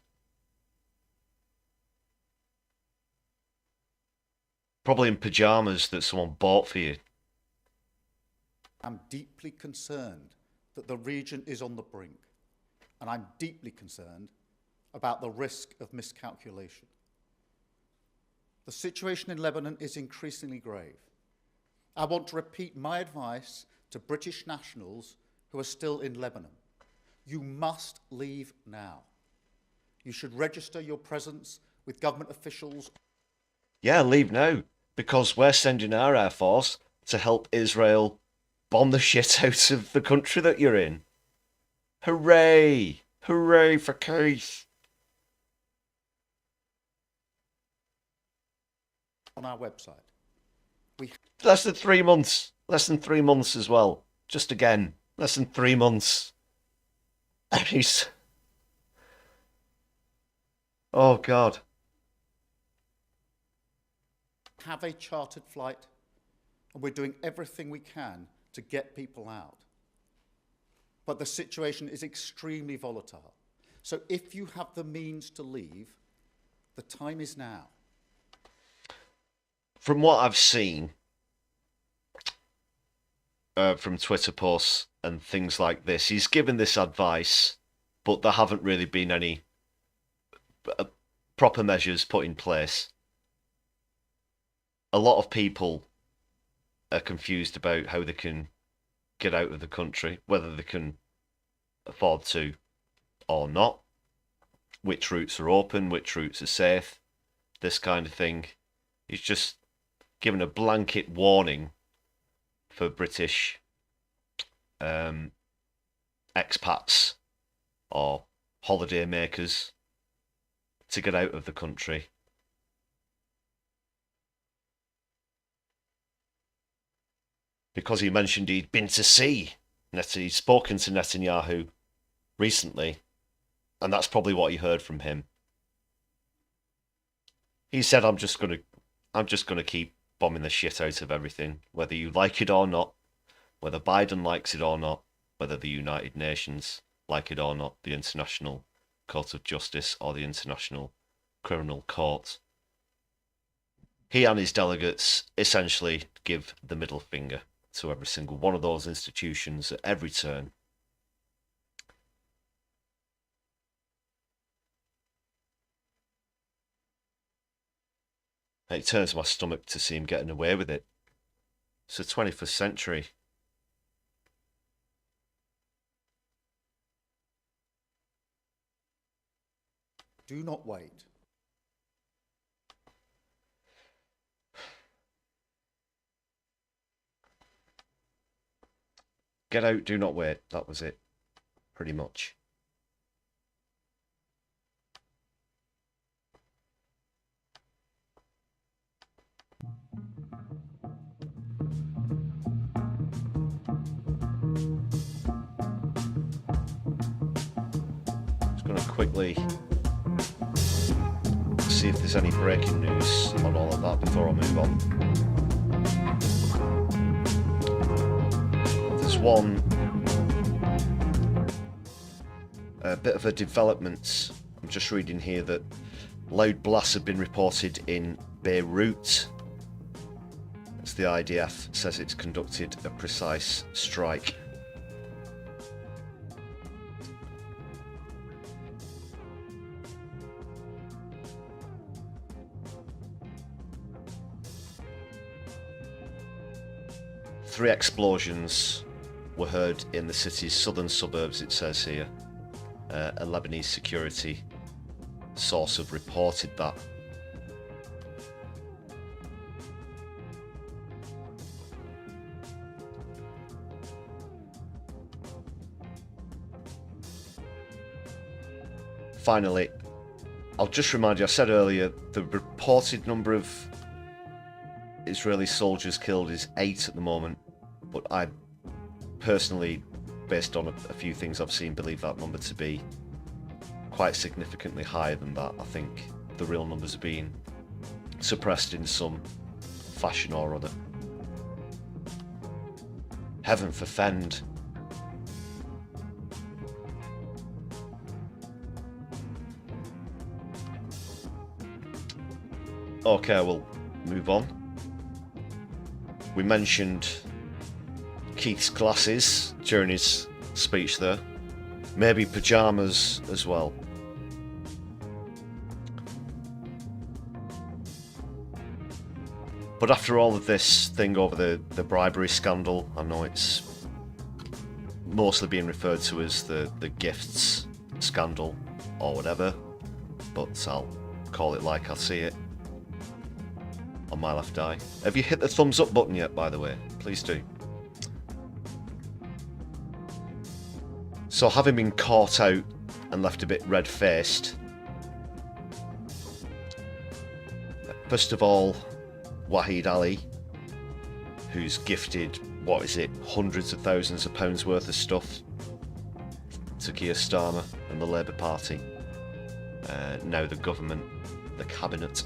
Probably in pyjamas that someone bought for you. I'm deeply concerned that the region is on the brink, and I'm deeply concerned about the risk of miscalculation. The situation in Lebanon is increasingly grave. I want to repeat my advice to British nationals who are still in Lebanon. You must leave now. You should register your presence with government officials. Yeah, leave now, because we're sending our Air Force to help Israel bomb the shit out of the country that you're in. Hooray! Hooray for Keith! On our website. Less than 3 months. Less than 3 months as well. Just again, less than 3 months. And he's... Oh, God. Have a chartered flight, and we're doing everything we can to get people out. But the situation is extremely volatile. So if you have the means to leave, the time is now. From what I've seen from Twitter posts and things like this, he's given this advice, but there haven't really been any proper measures put in place. A lot of people are confused about how they can get out of the country, whether they can afford to or not, which routes are open, which routes are safe, this kind of thing. He's just given a blanket warning for British expats or holiday makers to get out of the country. Because he mentioned he'd been to see, he'd spoken to Netanyahu recently, and that's probably what he heard from him. He said, I'm just gonna keep bombing the shit out of everything, whether you like it or not, whether Biden likes it or not, whether the United Nations like it or not, the International Court of Justice or the International Criminal Court. He and his delegates essentially give the middle finger to every single one of those institutions at every turn. And it turns my stomach to see him getting away with it. It's the 21st century. Do not wait. Get out, do not wait. That was it. Pretty much. Just going to quickly see if there's any breaking news on all of that before I move on. There's one bit of a development. I'm just reading here that loud blasts have been reported in Beirut as the IDF says it's conducted a precise strike. Three explosions were heard in the city's southern suburbs, it says here. A Lebanese security source have reported that. Finally, I'll just remind you, I said earlier, the reported number of Israeli soldiers killed is 8 at the moment, but I personally, based on a few things I've seen, believe that number to be quite significantly higher than that. I think the real numbers are being suppressed in some fashion or other. Heaven forfend. Okay, we'll move on. We mentioned Keith's glasses during his speech there. Maybe pyjamas as well. But after all of this thing over the bribery scandal, I know it's mostly being referred to as the gifts scandal or whatever, but I'll call it like I see it on my left eye. Have you hit the thumbs up button yet, by the way? Please do. So having been caught out and left a bit red-faced, first of all, Wahid Ali, who's gifted, what is it, hundreds of thousands of pounds worth of stuff to Keir Starmer and the Labour Party. Now the government, the cabinet.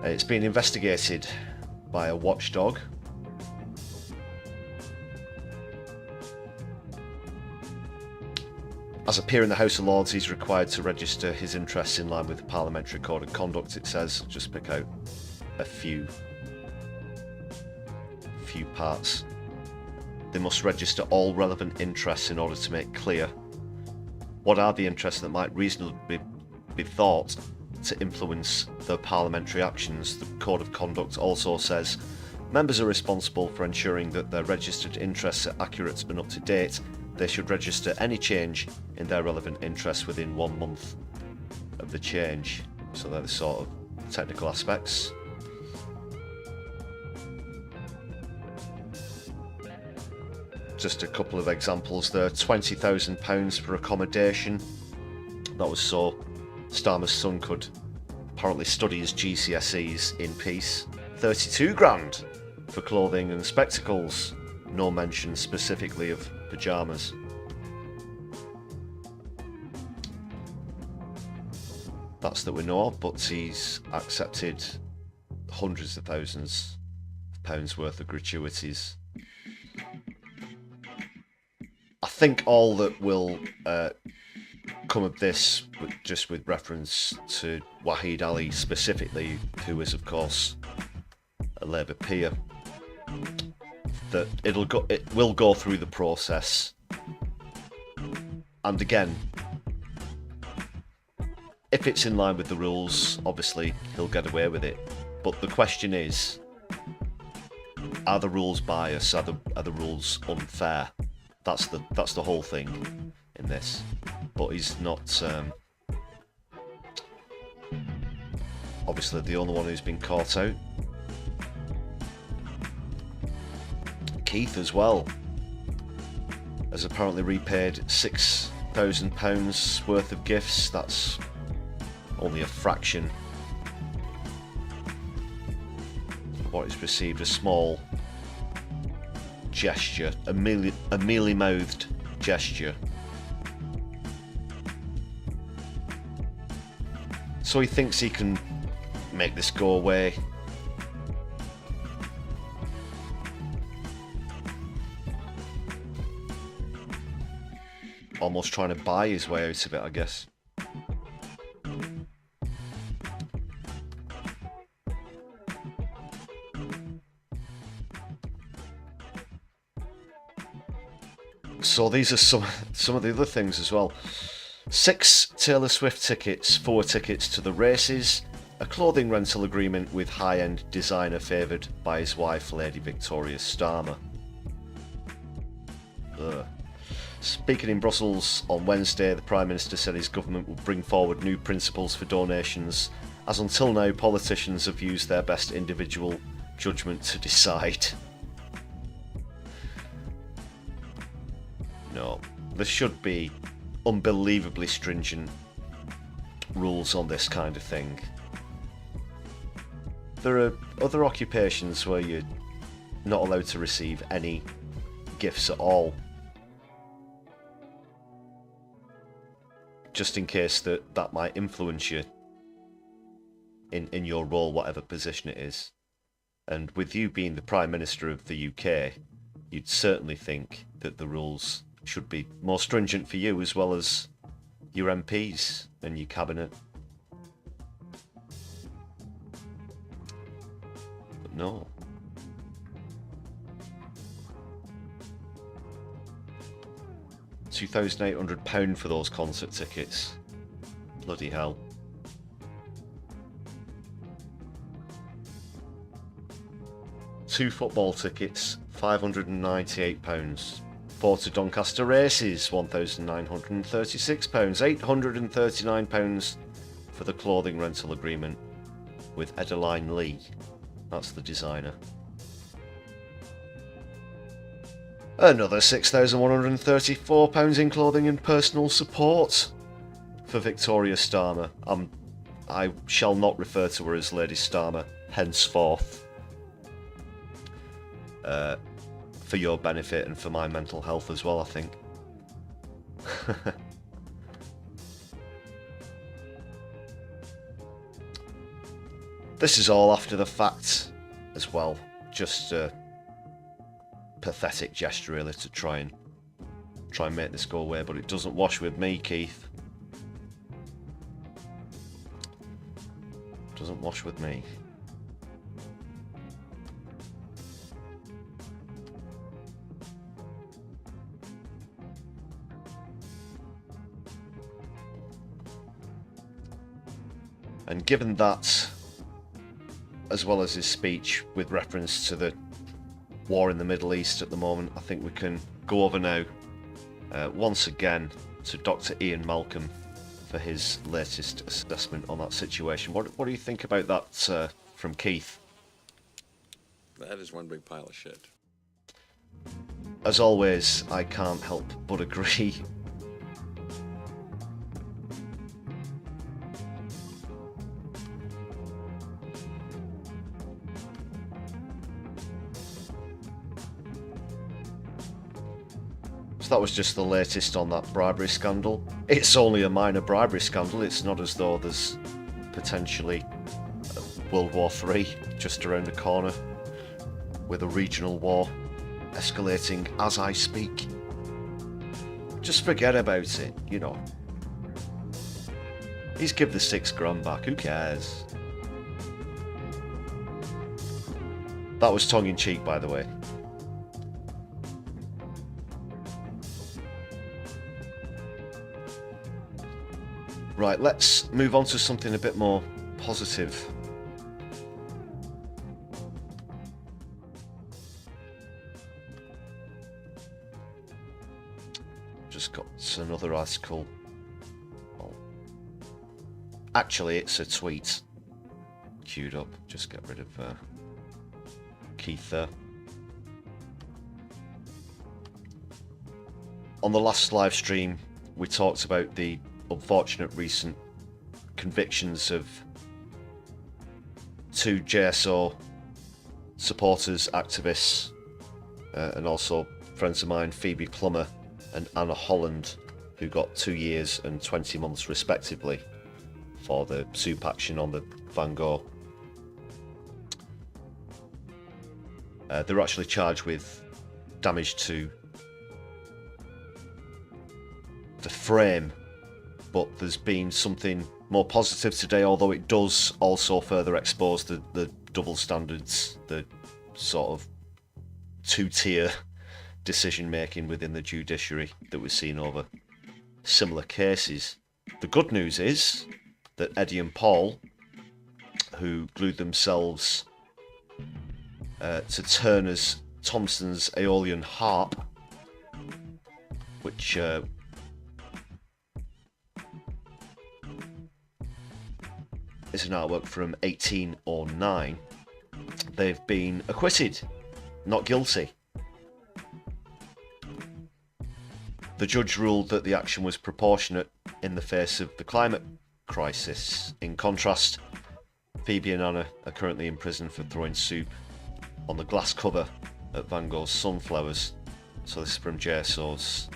It's been investigated by a watchdog. As a peer in the House of Lords, he's required to register his interests in line with the Parliamentary Code of Conduct, it says. Just pick out a few parts. They must register all relevant interests in order to make clear what are the interests that might reasonably be thought to influence the parliamentary actions. The Code of Conduct also says members are responsible for ensuring that their registered interests are accurate and up to date. They should register any change in their relevant interests within 1 month of the change. So they're the sort of technical aspects. Just a couple of examples there. £20,000 for accommodation. That was so Starmer's son could apparently study his GCSEs in peace. 32 grand for clothing and spectacles. No mention specifically of pyjamas. That's that we know of, but he's accepted hundreds of thousands of pounds worth of gratuities. I think all that will come of this, just with reference to Wahid Ali specifically, who is of course a Labour peer, that it will go through the process, and again, if it's in line with the rules, obviously he'll get away with it. But the question is, are the rules biased? Are the rules unfair? That's the whole thing in this. But he's not obviously the only one who's been caught out. Keith as well has apparently repaid £6,000 worth of gifts. That's only a fraction of what he's received. A small gesture, a mealy-mouthed gesture. So he thinks he can make this go away. Almost trying to buy his way out of it, I guess. So these are some of the other things as well. 6 Taylor Swift tickets, 4 tickets to the races, a clothing rental agreement with high-end designer favoured by his wife, Lady Victoria Starmer. Ugh. Speaking in Brussels on Wednesday, the Prime Minister said his government will bring forward new principles for donations, as until now politicians have used their best individual judgment to decide. No, there should be unbelievably stringent rules on this kind of thing. There are other occupations where you're not allowed to receive any gifts at all, just in case that might influence you in your role, whatever position it is. And with you being the Prime Minister of the UK, you'd certainly think that the rules should be more stringent for you, as well as your MPs and your cabinet. But no. £2,800 for those concert tickets. Bloody hell. Two football tickets, £598. 4 to Doncaster races, £1,936. £839 for the clothing rental agreement with Edeline Lee. That's the designer. Another £6,134 in clothing and personal support for Victoria Starmer. I shall not refer to her as Lady Starmer henceforth. For your benefit and for my mental health as well, I think. This is all after the fact as well. Just a pathetic gesture really to try and make this go away, but it doesn't wash with me, Keith. Doesn't wash with me. And given that, as well as his speech with reference to the war in the Middle East at the moment, I think we can go over now once again to Dr. Ian Malcolm for his latest assessment on that situation. What do you think about that from Keith? That is one big pile of shit. As always, I can't help but agree. So that was just the latest on that bribery scandal. It's only a minor bribery scandal. It's not as though there's potentially World War III just around the corner with a regional war escalating as I speak. Just forget about it, you know. He's give the £6,000 back, who cares? That was tongue-in-cheek, by the way. Right, let's move on to something a bit more positive. Just got another article. Oh. Actually, it's a tweet queued up. Just get rid of Keith there. On the last live stream, we talked about the unfortunate recent convictions of 2 JSO supporters, activists, and also friends of mine, Phoebe Plummer and Anna Holland, who got 2 years and 20 months respectively for the soup action on the Van Gogh. They're actually charged with damage to the frame, but there's been something more positive today, although it does also further expose the double standards, the sort of two-tier decision making within the judiciary that we've seen over similar cases. The good news is that Eddie and Paul, who glued themselves to Turner Thompson's Aeolian harp, which is an artwork from 1809, they've been acquitted, not guilty. The judge ruled that the action was proportionate in the face of the climate crisis. In contrast, Phoebe and Anna are currently in prison for throwing soup on the glass cover at Van Gogh's Sunflowers. So this is from JSO's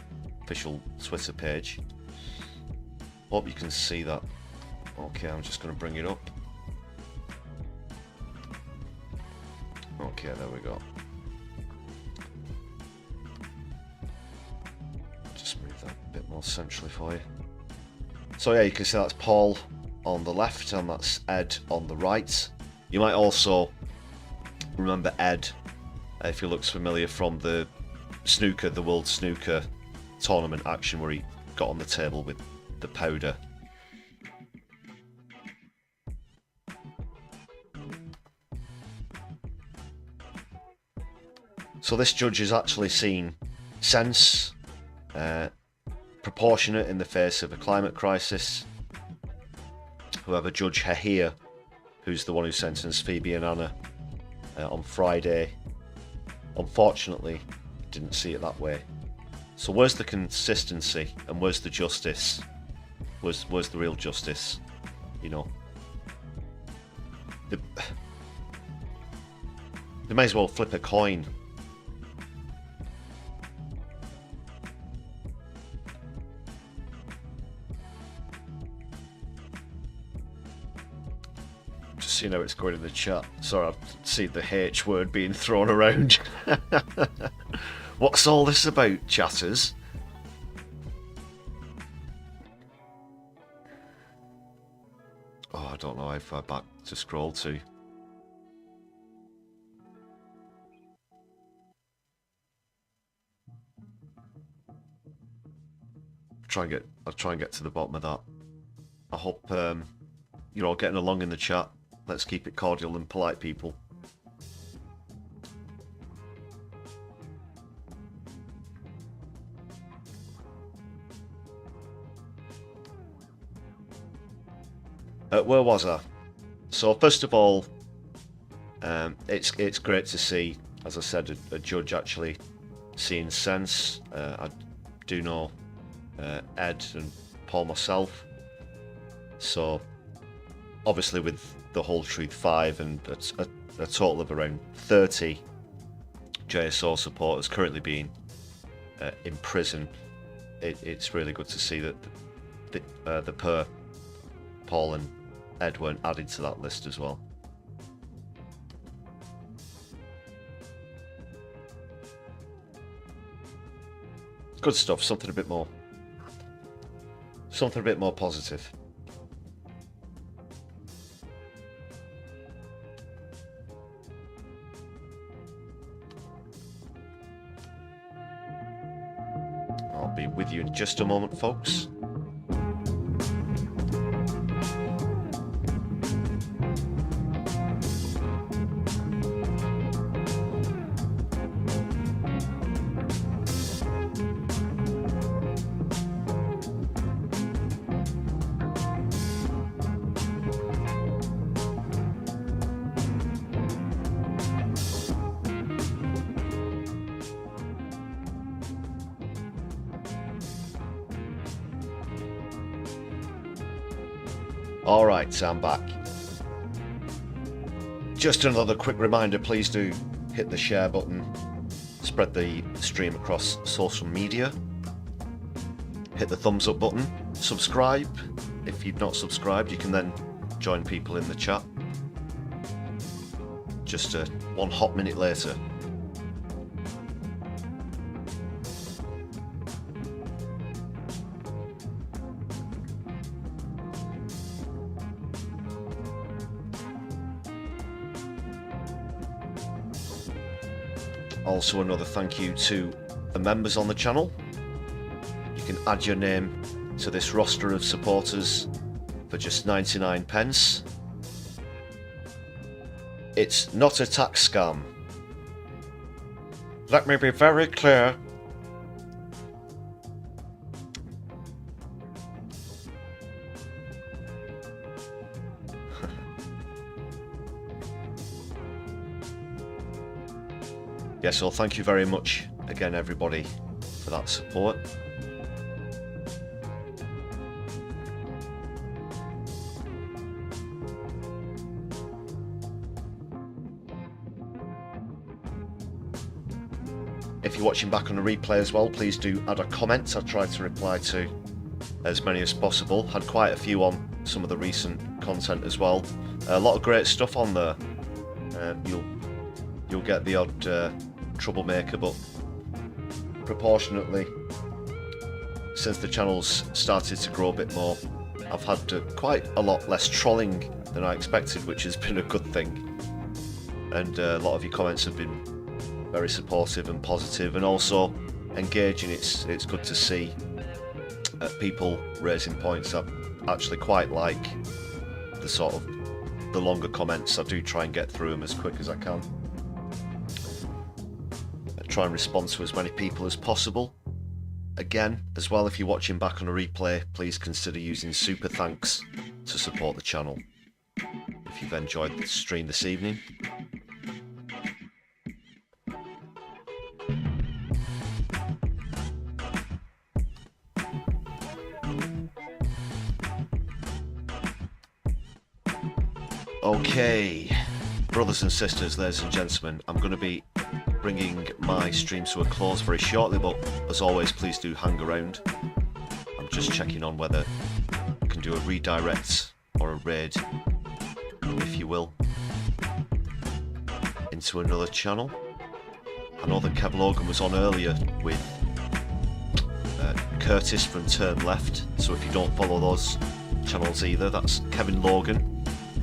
official Twitter page. Hope you can see that. Okay, I'm just going to bring it up. Okay, there we go. Just move that a bit more centrally for you. So yeah, you can see that's Paul on the left and that's Ed on the right. You might also remember Ed, if he looks familiar, from the snooker, the World Snooker tournament action where he got on the table with the powder. So this judge has actually seen sense, proportionate in the face of a climate crisis. However, Judge Hahir, who's the one who sentenced Phoebe and Anna on Friday, unfortunately didn't see it that way. So where's the consistency and where's the justice? Where's the real justice? You know, they may as well flip a coin. Just seeing how it's going in the chat. Sorry, I've seen the H word being thrown around. What's all this about, chatters? Oh, I don't know how far back to scroll to. I'll try and get to the bottom of that. I hope you're all getting along in the chat. Let's keep it cordial and polite, people. Where was I? So first of all, it's great to see, as I said, a judge actually seeing sense. I do know Ed and Paul myself, so obviously with the Whole Truth 5 and a total of around 30 JSO supporters currently being in prison, it's really good to see that the pair, Paul and Ed, weren't added to that list as well. Good stuff. Something a bit more positive. I'll be with you in just a moment, folks. Alright, I'm back. Just another quick reminder, please do hit the share button, spread the stream across social media, hit the thumbs up button, subscribe, if you've not subscribed, you can then join people in the chat. Just 1 hot minute later. Also, another thank you to the members on the channel. You can add your name to this roster of supporters for just 99 pence. It's not a tax scam. Let me be very clear. Yes, well, thank you very much again, everybody, for that support. If you're watching back on the replay as well, please do add a comment. I try to reply to as many as possible. Had quite a few on some of the recent content as well. A lot of great stuff on there. You'll get the odd troublemaker, but proportionately, since the channel's started to grow a bit more, I've had quite a lot less trolling than I expected, which has been a good thing. And a lot of your comments have been very supportive and positive, and also engaging. It's good to see people raising points. I actually quite like the longer comments. I do try and get through them as quick as I can. I try and respond to as many people as possible. Again, as well, if you're watching back on a replay, please consider using super thanks to support the channel. If you've enjoyed the stream this evening. Okay, brothers and sisters, ladies and gentlemen, I'm going to be bringing my stream to a close very shortly, but as always, please do hang around. I'm just checking on whether I can do a redirect or a raid, if you will, into another channel. I know that Kev Logan was on earlier with Curtis from Turn Left, so if you don't follow those channels either, that's Kevin Logan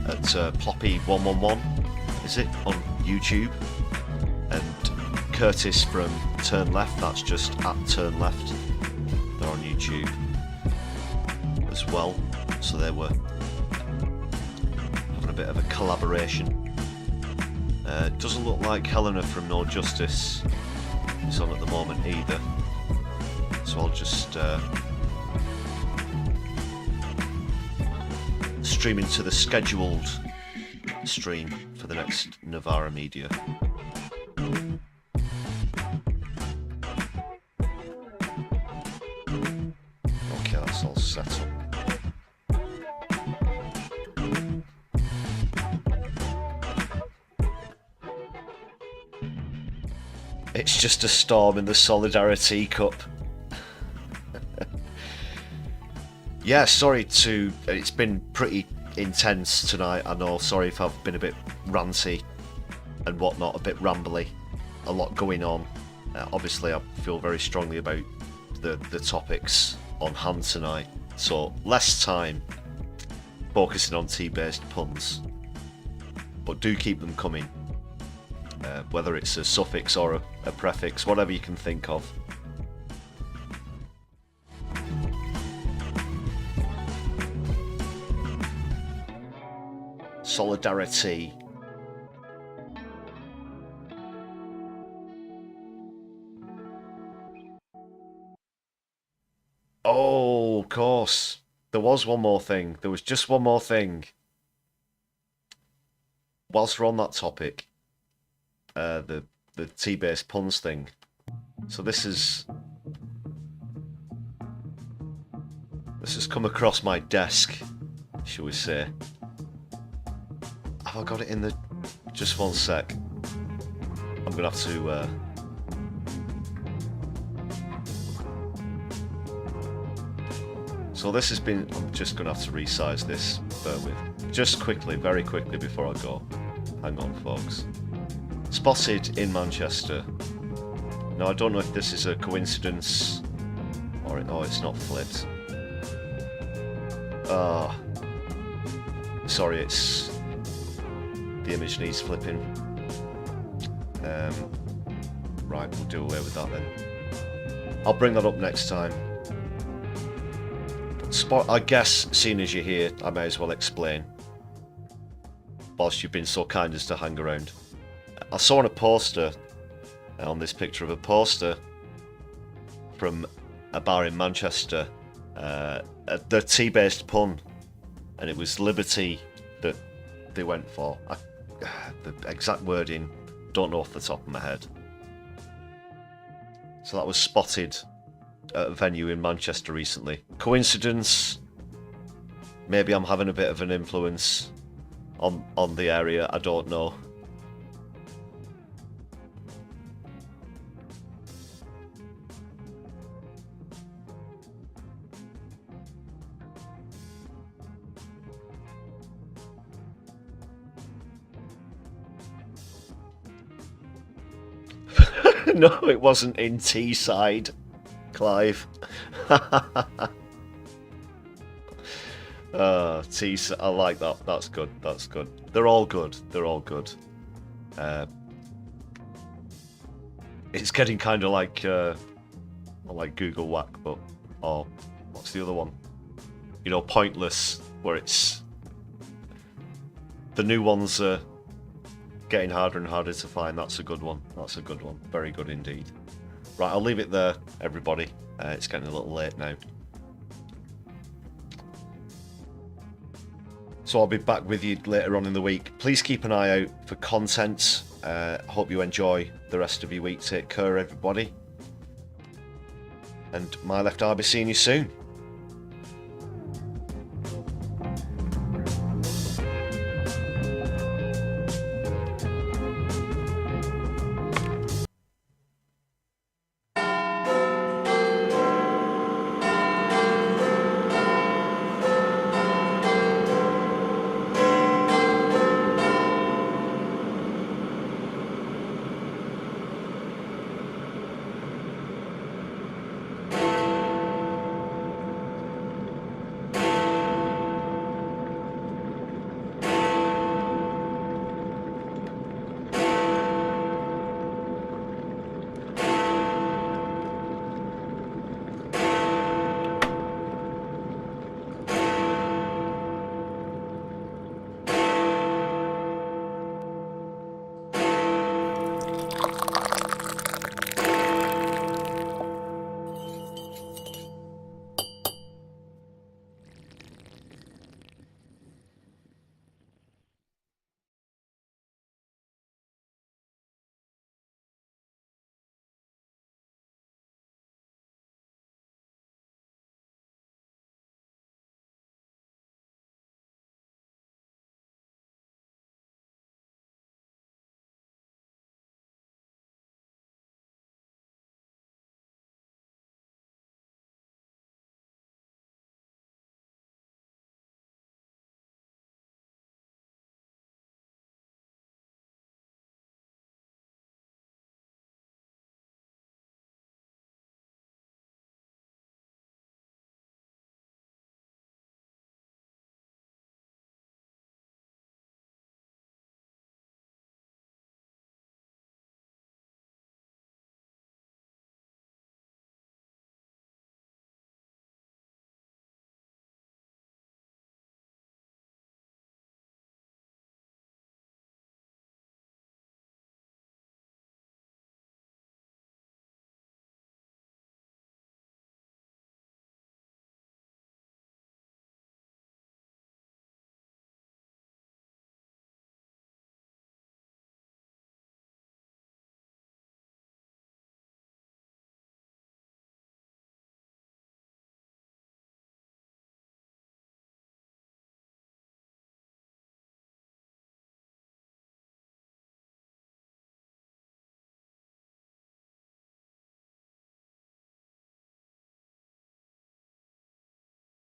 at Ploppy111, is it, on YouTube, and Curtis from Turn Left, that's just at Turn Left. They're on YouTube as well, so they were having a bit of a collaboration. Doesn't look like Helena from No Justice is on at the moment either, so I'll just stream into the scheduled stream for the next Navara Media. Okay, that's all set up. It's just a storm in the Solidari-Tea cup. Yeah, sorry to... It's been pretty intense tonight, I know. Sorry if I've been a bit ranty and whatnot, a bit rambly. A lot going on. Obviously, I feel very strongly about the topics on hand tonight. So, less time focusing on tea-based puns. But do keep them coming. Whether it's a suffix or a prefix, whatever you can think of. Solidarity. Oh, of course. There was one more thing. There was just one more thing. Whilst we're on that topic, the tea-based puns thing. So this has come across my desk, shall we say. Have I got it in the... Just one sec. I'm going to have to... It's So this has been, I'm just going to have to resize this, bear with. Just quickly, very quickly before I go. Hang on, folks. Spotted in Manchester. Now, I don't know if this is a coincidence, or it's not flipped. Sorry, it's... the image needs flipping. Right, we'll do away with that then. I'll bring that up next time. I guess, seeing as you're here, I may as well explain. Whilst you've been so kind as to hang around. I saw on a poster, on this picture of a poster, from a bar in Manchester, the tea-based pun, and it was Liberty that they went for. The exact wording, don't know off the top of my head. So that was spotted at a venue in Manchester recently. Coincidence? Maybe I'm having a bit of an influence on the area, I don't know. No, it wasn't in Teesside, Clive. Teesside, I like that. That's good. That's good. They're all good. They're all good. It's getting kind of like Google Whack, but what's the other one? You know, Pointless, where it's the new ones are getting harder and harder to find. That's a good one. That's a good one. Very good indeed. Right, I'll leave it there, everybody. It's getting a little late now. So I'll be back with you later on in the week. Please keep an eye out for content. Hope you enjoy the rest of your week. Take care, everybody. And my left, I'll be seeing you soon.